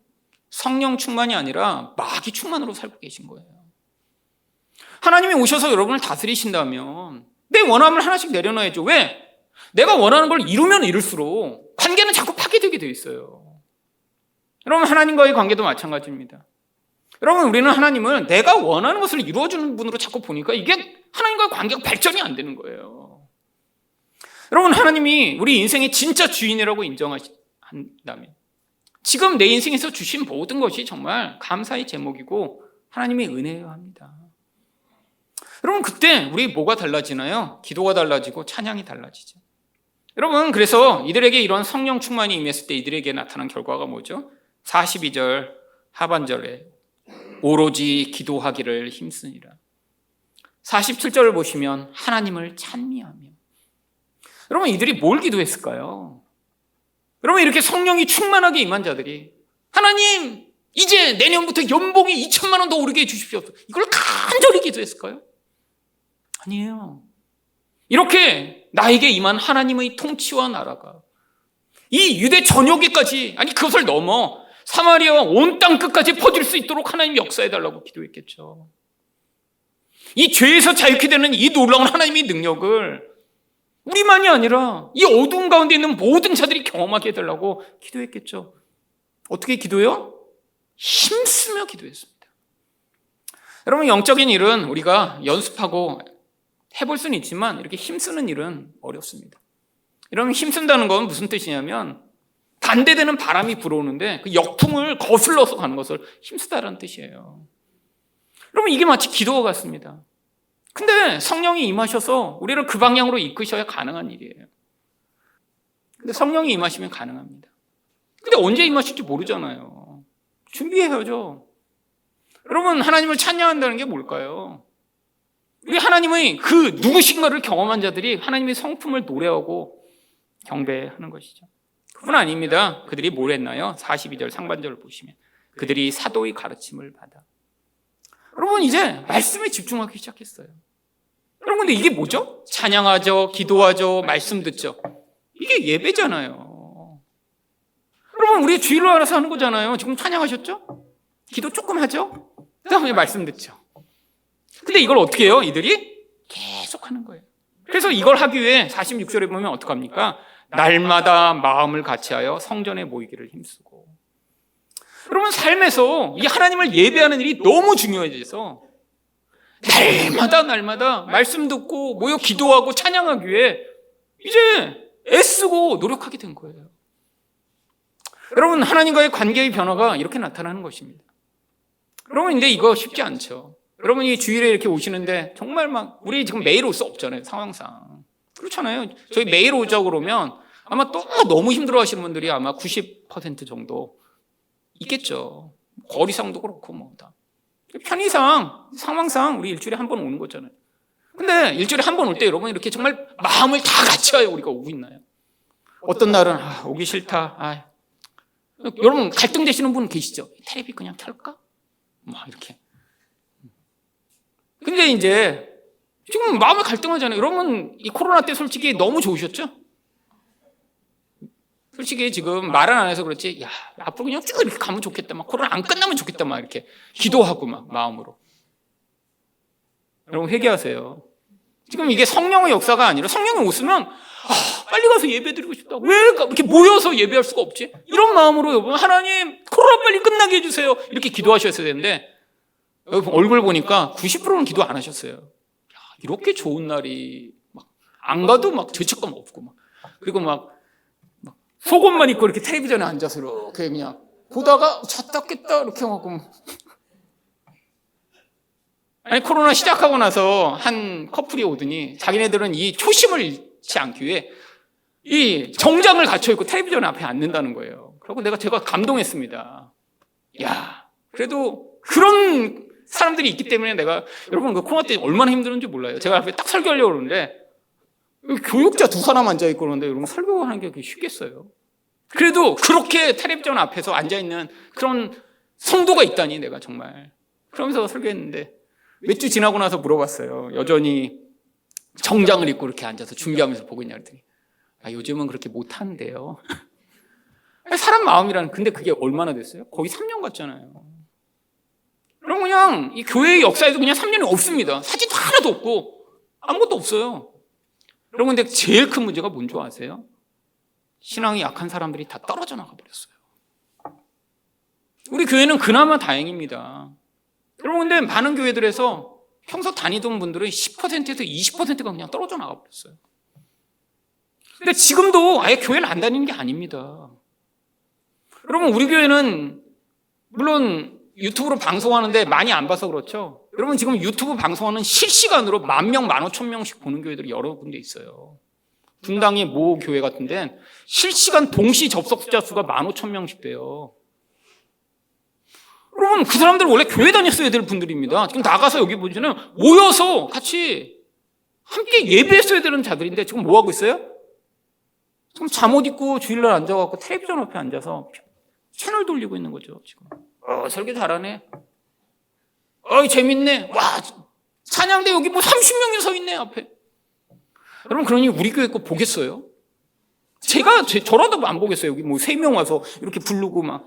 성령 충만이 아니라 마귀 충만으로 살고 계신 거예요. 하나님이 오셔서 여러분을 다스리신다면 내 원함을 하나씩 내려놔야죠. 왜? 내가 원하는 걸 이루면 이룰수록 관계는 자꾸 파괴되게 되어 있어요. 여러분 하나님과의 관계도 마찬가지입니다. 여러분 우리는 하나님을 내가 원하는 것을 이루어주는 분으로 자꾸 보니까 이게 하나님과의 관계가 발전이 안 되는 거예요. 여러분 하나님이 우리 인생의 진짜 주인이라고 인정한다면 지금 내 인생에서 주신 모든 것이 정말 감사의 제목이고 하나님의 은혜여야 합니다. 여러분 그때 우리 뭐가 달라지나요? 기도가 달라지고 찬양이 달라지죠. 여러분 그래서 이들에게 이런 성령 충만이 임했을 때 이들에게 나타난 결과가 뭐죠? 42절 하반절에 오로지 기도하기를 힘쓰니라. 47절을 보시면 하나님을 찬미하며. 여러분, 이들이 뭘 기도했을까요? 여러분, 이렇게 성령이 충만하게 임한 자들이 하나님, 이제 내년부터 연봉이 2천만 원 더 오르게 해주십시오, 이걸 간절히 기도했을까요? 아니에요. 이렇게 나에게 임한 하나님의 통치와 나라가 이 유대 전역에까지, 아니 그것을 넘어 사마리아와 온 땅 끝까지 퍼질 수 있도록 하나님 역사해달라고 기도했겠죠. 이 죄에서 자유케 되는 이 놀라운 하나님의 능력을 우리만이 아니라 이 어두운 가운데 있는 모든 자들이 경험하게 해달라고 기도했겠죠. 어떻게 기도해요? 힘쓰며 기도했습니다. 여러분, 영적인 일은 우리가 연습하고 해볼 수는 있지만 이렇게 힘쓰는 일은 어렵습니다. 여러분, 힘쓴다는 건 무슨 뜻이냐면 반대되는 바람이 불어오는데 그 역풍을 거슬러서 가는 것을 힘쓰다라는 뜻이에요. 여러분, 이게 마치 기도와 같습니다. 근데 성령이 임하셔서 우리를 그 방향으로 이끄셔야 가능한 일이에요. 근데 성령이 임하시면 가능합니다. 근데 언제 임하실지 모르잖아요. 준비해야죠. 여러분, 하나님을 찬양한다는 게 뭘까요? 우리 하나님의 그 누구신가를 경험한 자들이 하나님의 성품을 노래하고 경배하는 것이죠. 그뿐 아닙니다. 그들이 뭘 했나요? 42절 상반절을 보시면 그들이 사도의 가르침을 받아. 여러분, 이제 말씀에 집중하기 시작했어요. 여러분, 근데 이게 뭐죠? 찬양하죠, 기도하죠, 말씀 듣죠. 이게 예배잖아요. 여러분, 우리 주일로 알아서 하는 거잖아요. 지금 찬양하셨죠? 기도 조금 하죠? 그 다음에 말씀 듣죠. 근데 이걸 어떻게 해요? 이들이 계속 하는 거예요. 그래서 이걸 하기 위해 46절에 보면 어떡합니까? 날마다 마음을 같이하여 성전에 모이기를 힘쓰고. 여러분, 삶에서 이 하나님을 예배하는 일이 너무 중요해져서 날마다 말씀 듣고 모여 기도하고 찬양하기 위해 이제 애쓰고 노력하게 된 거예요. 여러분, 하나님과의 관계의 변화가 이렇게 나타나는 것입니다. 여러분, 근데 이거 쉽지 않죠. 여러분이 주일에 이렇게 오시는데 정말 막 우리 지금 매일 올 수 없잖아요, 상황상. 그렇잖아요. 저희 매일 오자고 그러면 아마 또 너무 힘들어 하시는 분들이 아마 90% 정도 있겠죠. 거리상도 그렇고 뭐 다. 편의상, 상황상 우리 일주일에 한 번 오는 거잖아요. 근데 일주일에 한 번 올 때 여러분 이렇게 정말 마음을 다 같이 하여 우리가 오고 있나요? 어떤 날은 오기 싫다. 여러분 갈등되시는 분 계시죠? 텔레비 그냥 켤까? 막 이렇게. 근데 이제 지금 마음이 갈등하잖아요. 여러분 이 코로나 때 솔직히 너무 좋으셨죠? 솔직히 지금 말은 안 해서 그렇지, 야, 앞으로 그냥 쭉 이렇게 가면 좋겠다. 막 코로나 안 끝나면 좋겠다. 막 이렇게 기도하고 막 마음으로. 여러분 회개하세요. 지금 이게 성령의 역사가 아니라 성령이 오시면 빨리 가서 예배드리고 싶다. 왜 이렇게 모여서 예배할 수가 없지? 이런 마음으로 여러분 하나님 코로나 빨리 끝나게 해주세요. 이렇게 기도하셨어야 되는데 여러분 얼굴 보니까 90%는 기도 안 하셨어요. 야, 이렇게 좋은 날이 막 안 가도 막 죄책감 없고 막 그리고 막 속옷만 입고 이렇게 텔레비전에 앉아서 이렇게 그냥 보다가 잤다 깼다 이렇게 하고. 아니 코로나 시작하고 나서 한 커플이 오더니 자기네들은 이 초심을 잃지 않기 위해 이 정장을 갖춰 입고 텔레비전 앞에 앉는다는 거예요. 그리고 제가 감동했습니다. 야, 그래도 그런 사람들이 있기 때문에 내가 여러분 그 코로나 때 얼마나 힘들었는지 몰라요. 제가 앞에 딱 설교하려고 그러는데 교육자 2사람 앉아있고 그러는데 여러분 설교하는 게 쉽겠어요? 그래도 그렇게 텔레비전 앞에서 앉아있는 그런 성도가 있다니 내가 정말 그러면서 설교했는데 몇 주 지나고 나서 물어봤어요. 여전히 정장을 입고 이렇게 앉아서 준비하면서 보고 있냐 그랬더니 요즘은 그렇게 못하는데요. 사람 마음이라는, 근데 그게 얼마나 됐어요? 거의 3년 갔잖아요. 그럼 그냥 이 교회의 역사에도 그냥 3년이 없습니다. 사진도 하나도 없고 아무것도 없어요. 여러분, 근데 제일 큰 문제가 뭔지 아세요? 신앙이 약한 사람들이 다 떨어져 나가 버렸어요. 우리 교회는 그나마 다행입니다. 여러분, 근데 많은 교회들에서 평소 다니던 분들은 10%에서 20%가 그냥 떨어져 나가 버렸어요. 근데 지금도 아예 교회를 안 다니는 게 아닙니다. 여러분, 우리 교회는 물론 유튜브로 방송하는데 많이 안 봐서 그렇죠. 여러분, 지금 유튜브 방송하는 실시간으로 10,000명, 15,000명씩 보는 교회들이 여러 군데 있어요. 분당의 모 교회 같은 데는 실시간 동시 접속자 수가 15,000명씩 돼요. 여러분, 그 사람들은 원래 교회 다녔어야 될 분들입니다. 지금 나가서 여기 보시면 모여서 같이 함께 예배했어야 되는 자들인데 지금 뭐 하고 있어요? 지금 잠옷 입고 주일날 앉아갖고 텔레비전 앞에 앉아서 채널 돌리고 있는 거죠, 지금. 설교 잘하네. 재밌네. 와, 찬양대 여기 뭐 30명이 서 있네, 앞에. 여러분, 그러니 우리 교회 거 보겠어요? 저라도 안 보겠어요. 여기 뭐 3명 와서 이렇게 부르고 막.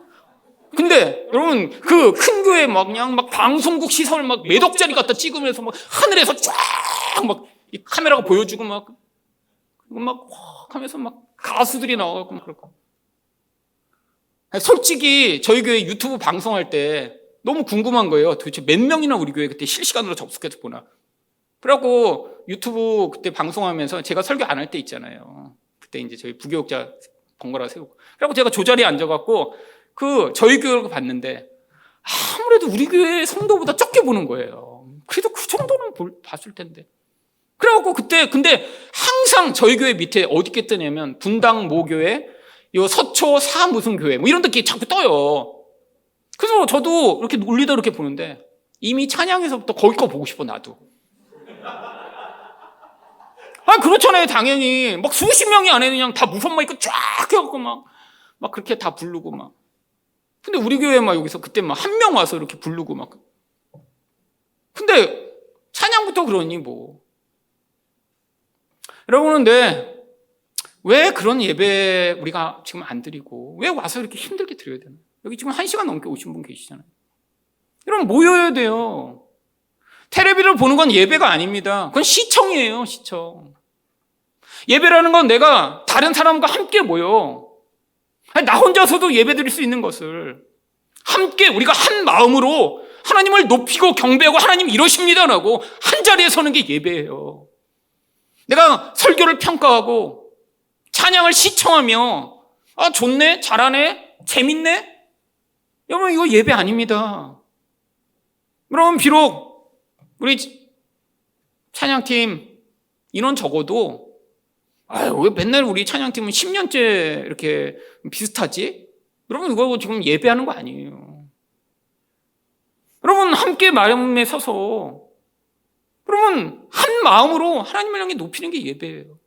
근데 여러분, 그 큰 교회 그냥 방송국 시설 몇 억짜리 갖다 찍으면서 하늘에서 쫙 이 카메라가 보여주고 그리고 하면서 가수들이 나와갖고 그렇고. 솔직히 저희 교회 유튜브 방송할 때 너무 궁금한 거예요. 도대체 몇 명이나 우리 교회 그때 실시간으로 접속해서 보나. 그래갖고 유튜브 그때 방송하면서 제가 설교 안 할 때 있잖아요. 그때 이제 저희 부교육자 번갈아 세우고. 그래갖고 제가 조자리에 앉아갖고 저희 교회를 봤는데 아무래도 우리 교회 성도보다 적게 보는 거예요. 그래도 그 정도는 봤을 텐데. 그래갖고 그때 근데 항상 저희 교회 밑에 어디 게 뜨냐면 분당 모교회, 요 서초 사 무슨 교회 이런 데 자꾸 떠요. 그래서 저도 이렇게 올리다 이렇게 보는데 이미 찬양에서부터 거기 거 보고 싶어 나도. 그렇잖아요. 당연히 수십 명이 안에 그냥 다 무선 마이크 쫙 해갖고 막 그렇게 다 부르고 막. 근데 우리 교회 여기서 그때 한 명 와서 이렇게 부르고 막. 근데 찬양부터 그러니 뭐. 여러분, 근데 왜 그런 예배 우리가 지금 안 드리고 왜 와서 이렇게 힘들게 드려야 되나? 여기 지금 1시간 넘게 오신 분 계시잖아요. 여러분, 모여야 돼요. 텔레비를 보는 건 예배가 아닙니다. 그건 시청이에요, 시청. 예배라는 건 내가 다른 사람과 함께 모여. 나 혼자서도 예배 드릴 수 있는 것을 함께 우리가 한 마음으로 하나님을 높이고 경배하고 하나님 이러십니다라고 한 자리에 서는 게 예배예요. 내가 설교를 평가하고 찬양을 시청하며 좋네, 잘하네, 재밌네? 여러분, 이거 예배 아닙니다. 여러분, 비록 우리 찬양팀 인원 적어도 왜 맨날 우리 찬양팀은 10년째 이렇게 비슷하지? 여러분, 이거 지금 예배하는 거 아니에요. 여러분, 함께 마음에 서서 여러분, 한 마음으로 하나님을 향해 높이는 게 예배예요.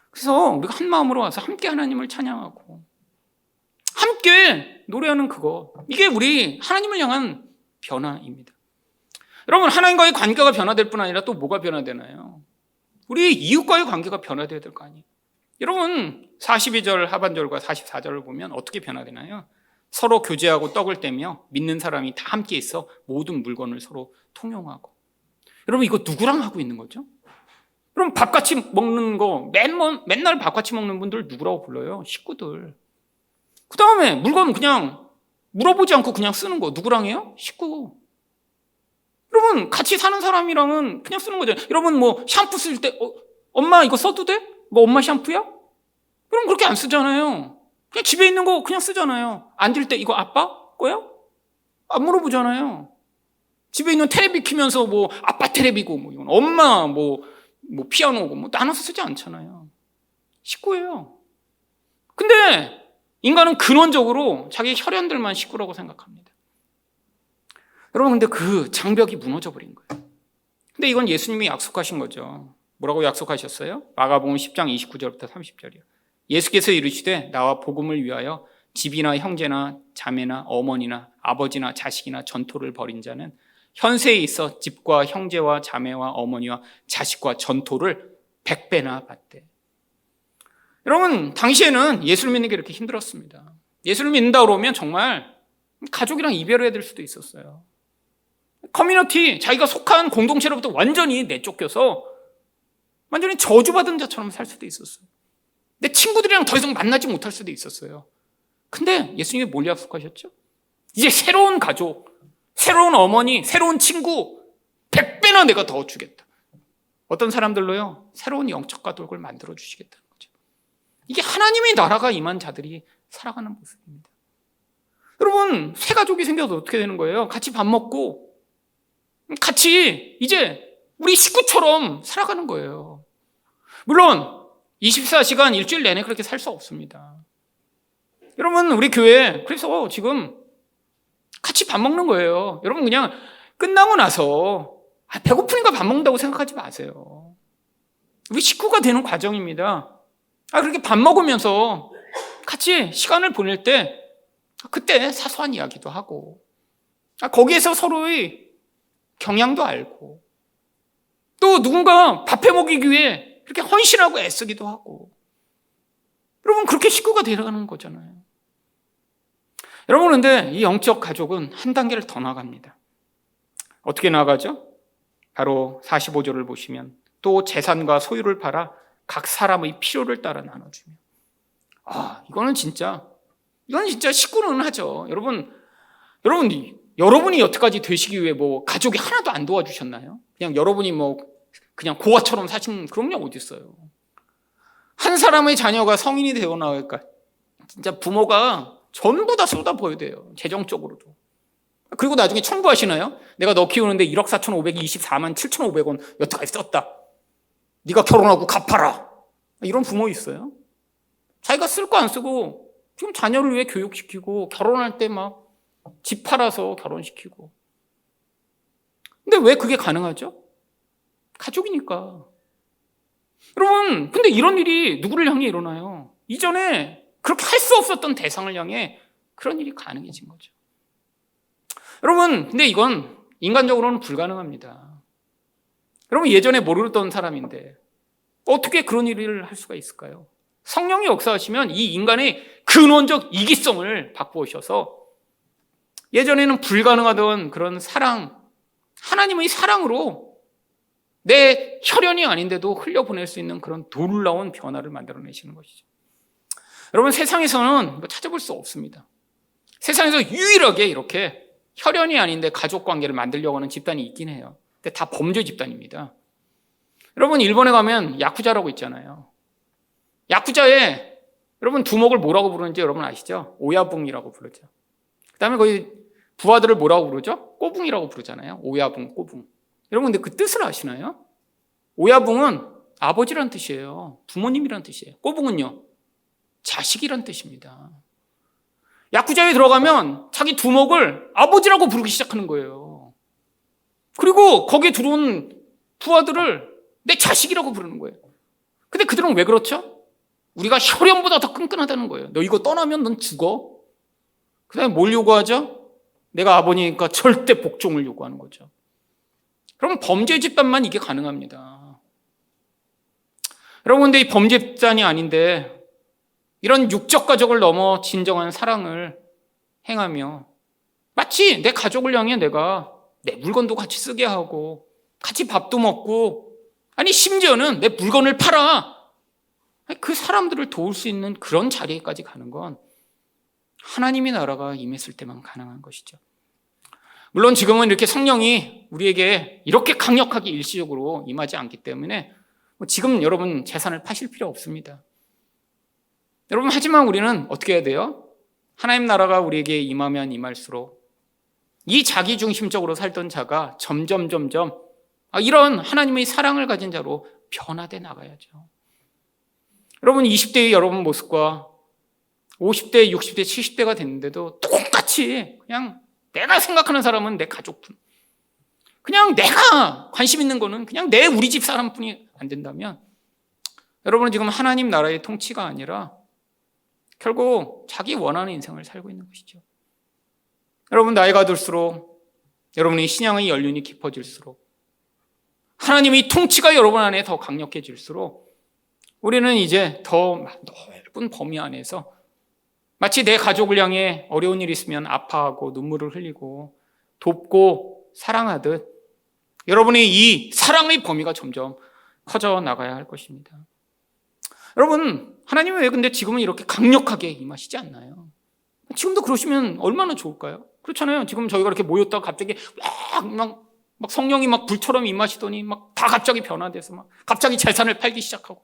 그래서 우리가 한 마음으로 와서 함께 하나님을 찬양하고 함께 노래하는 그거, 이게 우리 하나님을 향한 변화입니다. 여러분, 하나님과의 관계가 변화될 뿐 아니라 또 뭐가 변화되나요? 우리 이웃과의 관계가 변화되어야 될 거 아니에요. 여러분, 42절 하반절과 44절을 보면 어떻게 변화되나요? 서로 교제하고 떡을 떼며 믿는 사람이 다 함께 있어 모든 물건을 서로 통용하고. 여러분, 이거 누구랑 하고 있는 거죠? 여러분, 밥 같이 먹는 거 맨날 밥 같이 먹는 분들 누구라고 불러요? 식구들. 그 다음에 물건 그냥 물어보지 않고 그냥 쓰는 거 누구랑 해요? 식구. 여러분, 같이 사는 사람이랑은 그냥 쓰는 거죠. 여러분, 샴푸 쓸 때 엄마 이거 써도 돼? 이거 엄마 샴푸야? 그럼 그렇게 안 쓰잖아요. 그냥 집에 있는 거 그냥 쓰잖아요. 앉을 때 이거 아빠 거야? 안 물어보잖아요. 집에 있는 테레비 키면서 아빠 테레비고 이건 엄마 피아노고 나눠서 쓰지 않잖아요. 식구예요. 근데 인간은 근원적으로 자기 혈연들만 식구라고 생각합니다. 여러분, 근데 그 장벽이 무너져 버린 거예요. 근데 이건 예수님이 약속하신 거죠. 뭐라고 약속하셨어요? 마가복음 10장 29절부터 30절이요. 예수께서 이르시되 나와 복음을 위하여 집이나 형제나 자매나 어머니나 아버지나 자식이나 전토를 벌인 자는 현세에 있어 집과 형제와 자매와 어머니와 자식과 전토를 100배나 받대. 여러분, 당시에는 예수를 믿는 게 이렇게 힘들었습니다. 예수를 믿는다 그러면 정말 가족이랑 이별해야 될 수도 있었어요. 커뮤니티, 자기가 속한 공동체로부터 완전히 내쫓겨서 완전히 저주받은 자처럼 살 수도 있었어요. 내 친구들이랑 더 이상 만나지 못할 수도 있었어요. 근데 예수님이 뭘 약속하셨죠? 이제 새로운 가족, 새로운 어머니, 새로운 친구 100배나 내가 더 주겠다. 어떤 사람들로요? 새로운 영적 가족을 만들어 주시겠다는 거죠. 이게 하나님의 나라가 임한 자들이 살아가는 모습입니다. 여러분, 새 가족이 생겨서 어떻게 되는 거예요? 같이 밥 먹고 같이 이제 우리 식구처럼 살아가는 거예요. 물론 24시간 일주일 내내 그렇게 살 수 없습니다. 여러분, 우리 교회 그래서 지금 같이 밥 먹는 거예요. 여러분 그냥 끝나고 나서 배고프니까 밥 먹는다고 생각하지 마세요. 우리 식구가 되는 과정입니다. 그렇게 밥 먹으면서 같이 시간을 보낼 때 그때 사소한 이야기도 하고 거기에서 서로의 경향도 알고 또 누군가 밥해 먹이기 위해 그렇게 헌신하고 애쓰기도 하고 여러분 그렇게 식구가 되어가는 거잖아요. 여러분 그런데 이 영적 가족은 한 단계를 더 나아갑니다. 어떻게 나아가죠? 바로 45절을 보시면 또 재산과 소유를 팔아 각 사람의 필요를 따라 나눠주며 이거는 진짜 식구는 하죠. 여러분이 여태까지 되시기 위해 가족이 하나도 안 도와주셨나요? 그냥 여러분이 그냥 고아처럼 사신 그런 게 어디 있어요? 한 사람의 자녀가 성인이 되어 나갈까 진짜 부모가 전부 다 쏟아부어야 돼요. 재정적으로도. 그리고 나중에 청구하시나요? 내가 너 키우는데 1억 4,524만 7,500원 여태까지 썼다. 네가 결혼하고 갚아라. 이런 부모 있어요. 자기가 쓸 거 안 쓰고 지금 자녀를 위해 교육시키고 결혼할 때 막 집 팔아서 결혼시키고. 근데 왜 그게 가능하죠? 가족이니까. 여러분, 근데 이런 일이 누구를 향해 일어나요? 이전에 그렇게 할 수 없었던 대상을 향해 그런 일이 가능해진 거죠. 여러분, 근데 이건 인간적으로는 불가능합니다. 여러분, 예전에 모르던 사람인데 어떻게 그런 일을 할 수가 있을까요? 성령이 역사하시면 이 인간의 근원적 이기성을 바꾸셔서 예전에는 불가능하던 그런 사랑, 하나님의 사랑으로 내 혈연이 아닌데도 흘려보낼 수 있는 그런 놀라운 변화를 만들어내시는 것이죠. 여러분 세상에서는 찾아볼 수 없습니다. 세상에서 유일하게 이렇게 혈연이 아닌데 가족관계를 만들려고 하는 집단이 있긴 해요. 근데 다 범죄 집단입니다. 여러분 일본에 가면 야쿠자라고 있잖아요. 야쿠자에 여러분 두목을 뭐라고 부르는지 여러분 아시죠? 오야붕이라고 부르죠. 그 다음에 거기 부하들을 뭐라고 부르죠? 꼬붕이라고 부르잖아요. 오야붕, 꼬붕. 여러분 근데 그 뜻을 아시나요? 오야붕은 아버지란 뜻이에요. 부모님이란 뜻이에요. 꼬붕은요? 자식이란 뜻입니다. 야쿠자에 들어가면 자기 두목을 아버지라고 부르기 시작하는 거예요. 그리고 거기에 들어온 부하들을 내 자식이라고 부르는 거예요. 근데 그들은 왜 그렇죠? 우리가 혈연보다 더 끈끈하다는 거예요. 너 이거 떠나면 넌 죽어. 그 다음에 뭘 요구하죠? 내가 아버니니까 절대 복종을 요구하는 거죠. 그럼 범죄 집단만 이게 가능합니다. 여러분 근데 이 범죄 집단이 아닌데 이런 육적 가족을 넘어 진정한 사랑을 행하며 마치 내 가족을 향해 내가 내 물건도 같이 쓰게 하고 같이 밥도 먹고 아니 심지어는 내 물건을 팔아 그 사람들을 도울 수 있는 그런 자리에까지 가는 건 하나님의 나라가 임했을 때만 가능한 것이죠. 물론 지금은 이렇게 성령이 우리에게 이렇게 강력하게 일시적으로 임하지 않기 때문에 지금 여러분 재산을 파실 필요 없습니다. 여러분 하지만 우리는 어떻게 해야 돼요? 하나님 나라가 우리에게 임하면 임할수록 이 자기중심적으로 살던 자가 점점 이런 하나님의 사랑을 가진 자로 변화돼 나가야죠. 여러분 20대의 여러분 모습과 50대, 60대, 70대가 됐는데도 똑같이 그냥 내가 생각하는 사람은 내 가족뿐, 그냥 내가 관심 있는 거는 그냥 우리 집 사람뿐이 안 된다면 여러분은 지금 하나님 나라의 통치가 아니라 결국 자기 원하는 인생을 살고 있는 것이죠. 여러분 나이가 들수록 여러분의 신앙의 연륜이 깊어질수록 하나님의 통치가 여러분 안에 더 강력해질수록 우리는 이제 더 넓은 범위 안에서 마치 내 가족을 향해 어려운 일이 있으면 아파하고 눈물을 흘리고 돕고 사랑하듯 여러분의 이 사랑의 범위가 점점 커져 나가야 할 것입니다. 여러분 하나님은 왜 근데 지금은 이렇게 강력하게 임하시지 않나요? 지금도 그러시면 얼마나 좋을까요? 그렇잖아요. 지금 저희가 이렇게 모였다가 갑자기 막 성령이 막 불처럼 임하시더니 막 다 갑자기 변화돼서 막 갑자기 재산을 팔기 시작하고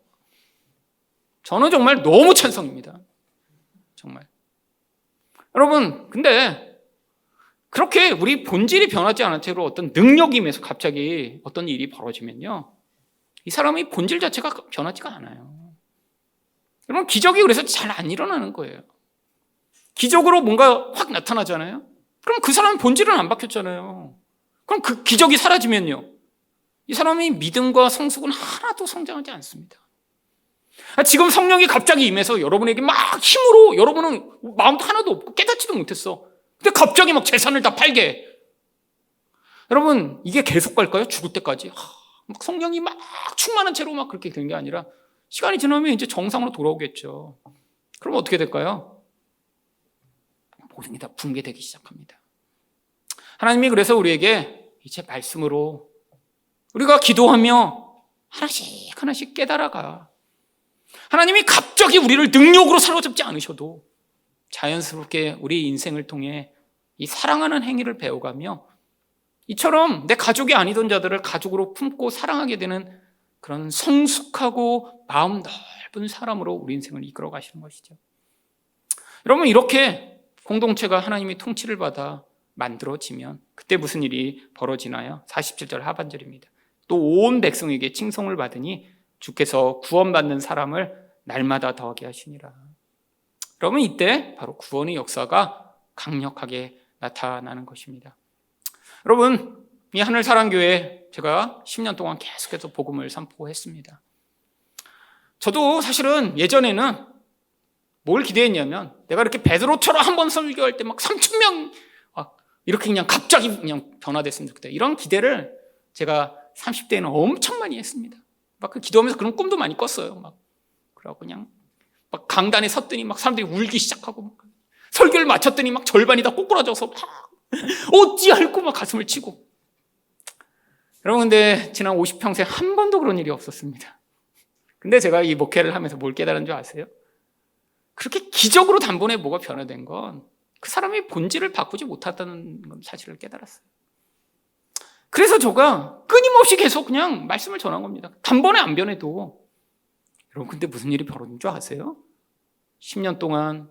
저는 정말 너무 찬성입니다. 정말. 여러분, 근데 그렇게 우리 본질이 변하지 않은 채로 어떤 능력이 임해서 갑자기 어떤 일이 벌어지면요. 이 사람의 본질 자체가 변하지가 않아요. 여러분, 기적이 그래서 잘 안 일어나는 거예요. 기적으로 뭔가 확 나타나잖아요. 그럼 그 사람은 본질은 안 바뀌었잖아요. 그럼 그 기적이 사라지면요, 이 사람이 믿음과 성숙은 하나도 성장하지 않습니다. 지금 성령이 갑자기 임해서 여러분에게 막 힘으로, 여러분은 마음도 하나도 없고 깨닫지도 못했어. 근데 갑자기 막 재산을 다 팔게 해. 여러분, 이게 계속 갈까요? 죽을 때까지? 막 성령이 막 충만한 채로 막 그렇게 된 게 아니라 시간이 지나면 이제 정상으로 돌아오겠죠. 그럼 어떻게 될까요? 모든 게 다 붕괴되기 시작합니다. 하나님이 그래서 우리에게 이제 말씀으로 우리가 기도하며 하나씩 하나씩 깨달아가. 하나님이 갑자기 우리를 능력으로 사로잡지 않으셔도 자연스럽게 우리 인생을 통해 이 사랑하는 행위를 배워가며 이처럼 내 가족이 아니던 자들을 가족으로 품고 사랑하게 되는 그런 성숙하고 마음 넓은 사람으로 우리 인생을 이끌어 가시는 것이죠. 여러분, 이렇게 공동체가 하나님의 통치를 받아 만들어지면 그때 무슨 일이 벌어지나요? 47절 하반절입니다. 또 온 백성에게 칭송을 받으니 주께서 구원받는 사람을 날마다 더하게 하시니라. 여러분, 이때 바로 구원의 역사가 강력하게 나타나는 것입니다. 여러분, 이 하늘사랑교회 제가 10년 동안 계속해서 복음을 선포했습니다. 저도 사실은 예전에는 뭘 기대했냐면 내가 이렇게 베드로처럼 한번 설교할 때 막 3,000명 이렇게 그냥 갑자기 그냥 변화됐으면 좋겠다, 이런 기대를 제가 30대에는 엄청 많이 했습니다. 막 그 기도하면서 그런 꿈도 많이 꿨어요. 막 그러고 그냥 막 강단에 섰더니 막 사람들이 울기 시작하고 막 설교를 마쳤더니 막 절반이 다 꼬꾸라져서 막 어찌할꼬 막 가슴을 치고. 여러분, 근데 지난 50평생 한 번도 그런 일이 없었습니다. 근데 제가 이 목회를 하면서 뭘 깨달은 줄 아세요? 그렇게 기적으로 단번에 뭐가 변화된 건 그 사람의 본질을 바꾸지 못했다는 사실을 깨달았어요. 그래서 제가 끊임없이 계속 그냥 말씀을 전한 겁니다. 단번에 안 변해도. 여러분, 근데 무슨 일이 벌어진 줄 아세요? 10년 동안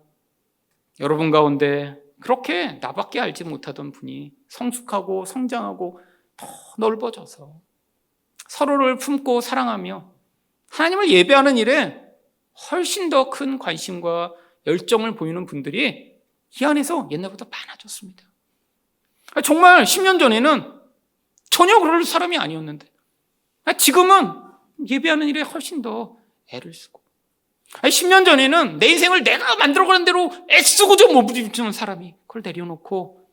여러분 가운데 그렇게 나밖에 알지 못하던 분이 성숙하고 성장하고 더 넓어져서 서로를 품고 사랑하며 하나님을 예배하는 일에 훨씬 더 큰 관심과 열정을 보이는 분들이 이 안에서 옛날보다 많아졌습니다. 정말 10년 전에는 전혀 그럴 사람이 아니었는데 지금은 예배하는 일에 훨씬 더 애를 쓰고, 10년 전에는 내 인생을 내가 만들어가는 대로 애쓰고 좀 못 부딪히는 사람이 그걸 내려놓고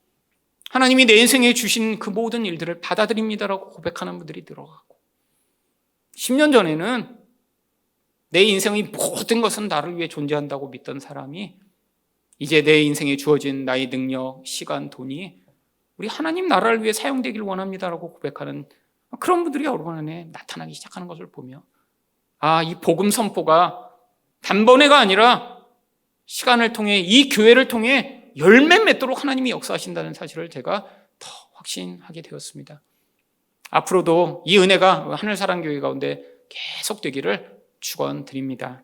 하나님이 내 인생에 주신 그 모든 일들을 받아들입니다라고 고백하는 분들이 늘어가고, 10년 전에는 내 인생의 모든 것은 나를 위해 존재한다고 믿던 사람이 이제 내 인생에 주어진 나의 능력, 시간, 돈이 우리 하나님 나라를 위해 사용되길 원합니다라고 고백하는 그런 분들이 여러분 안에 나타나기 시작하는 것을 보며, 이 복음 선포가 단번에가 아니라 시간을 통해 이 교회를 통해 열매 맺도록 하나님이 역사하신다는 사실을 제가 더 확신하게 되었습니다. 앞으로도 이 은혜가 하늘사랑교회 가운데 계속되기를 축원드립니다.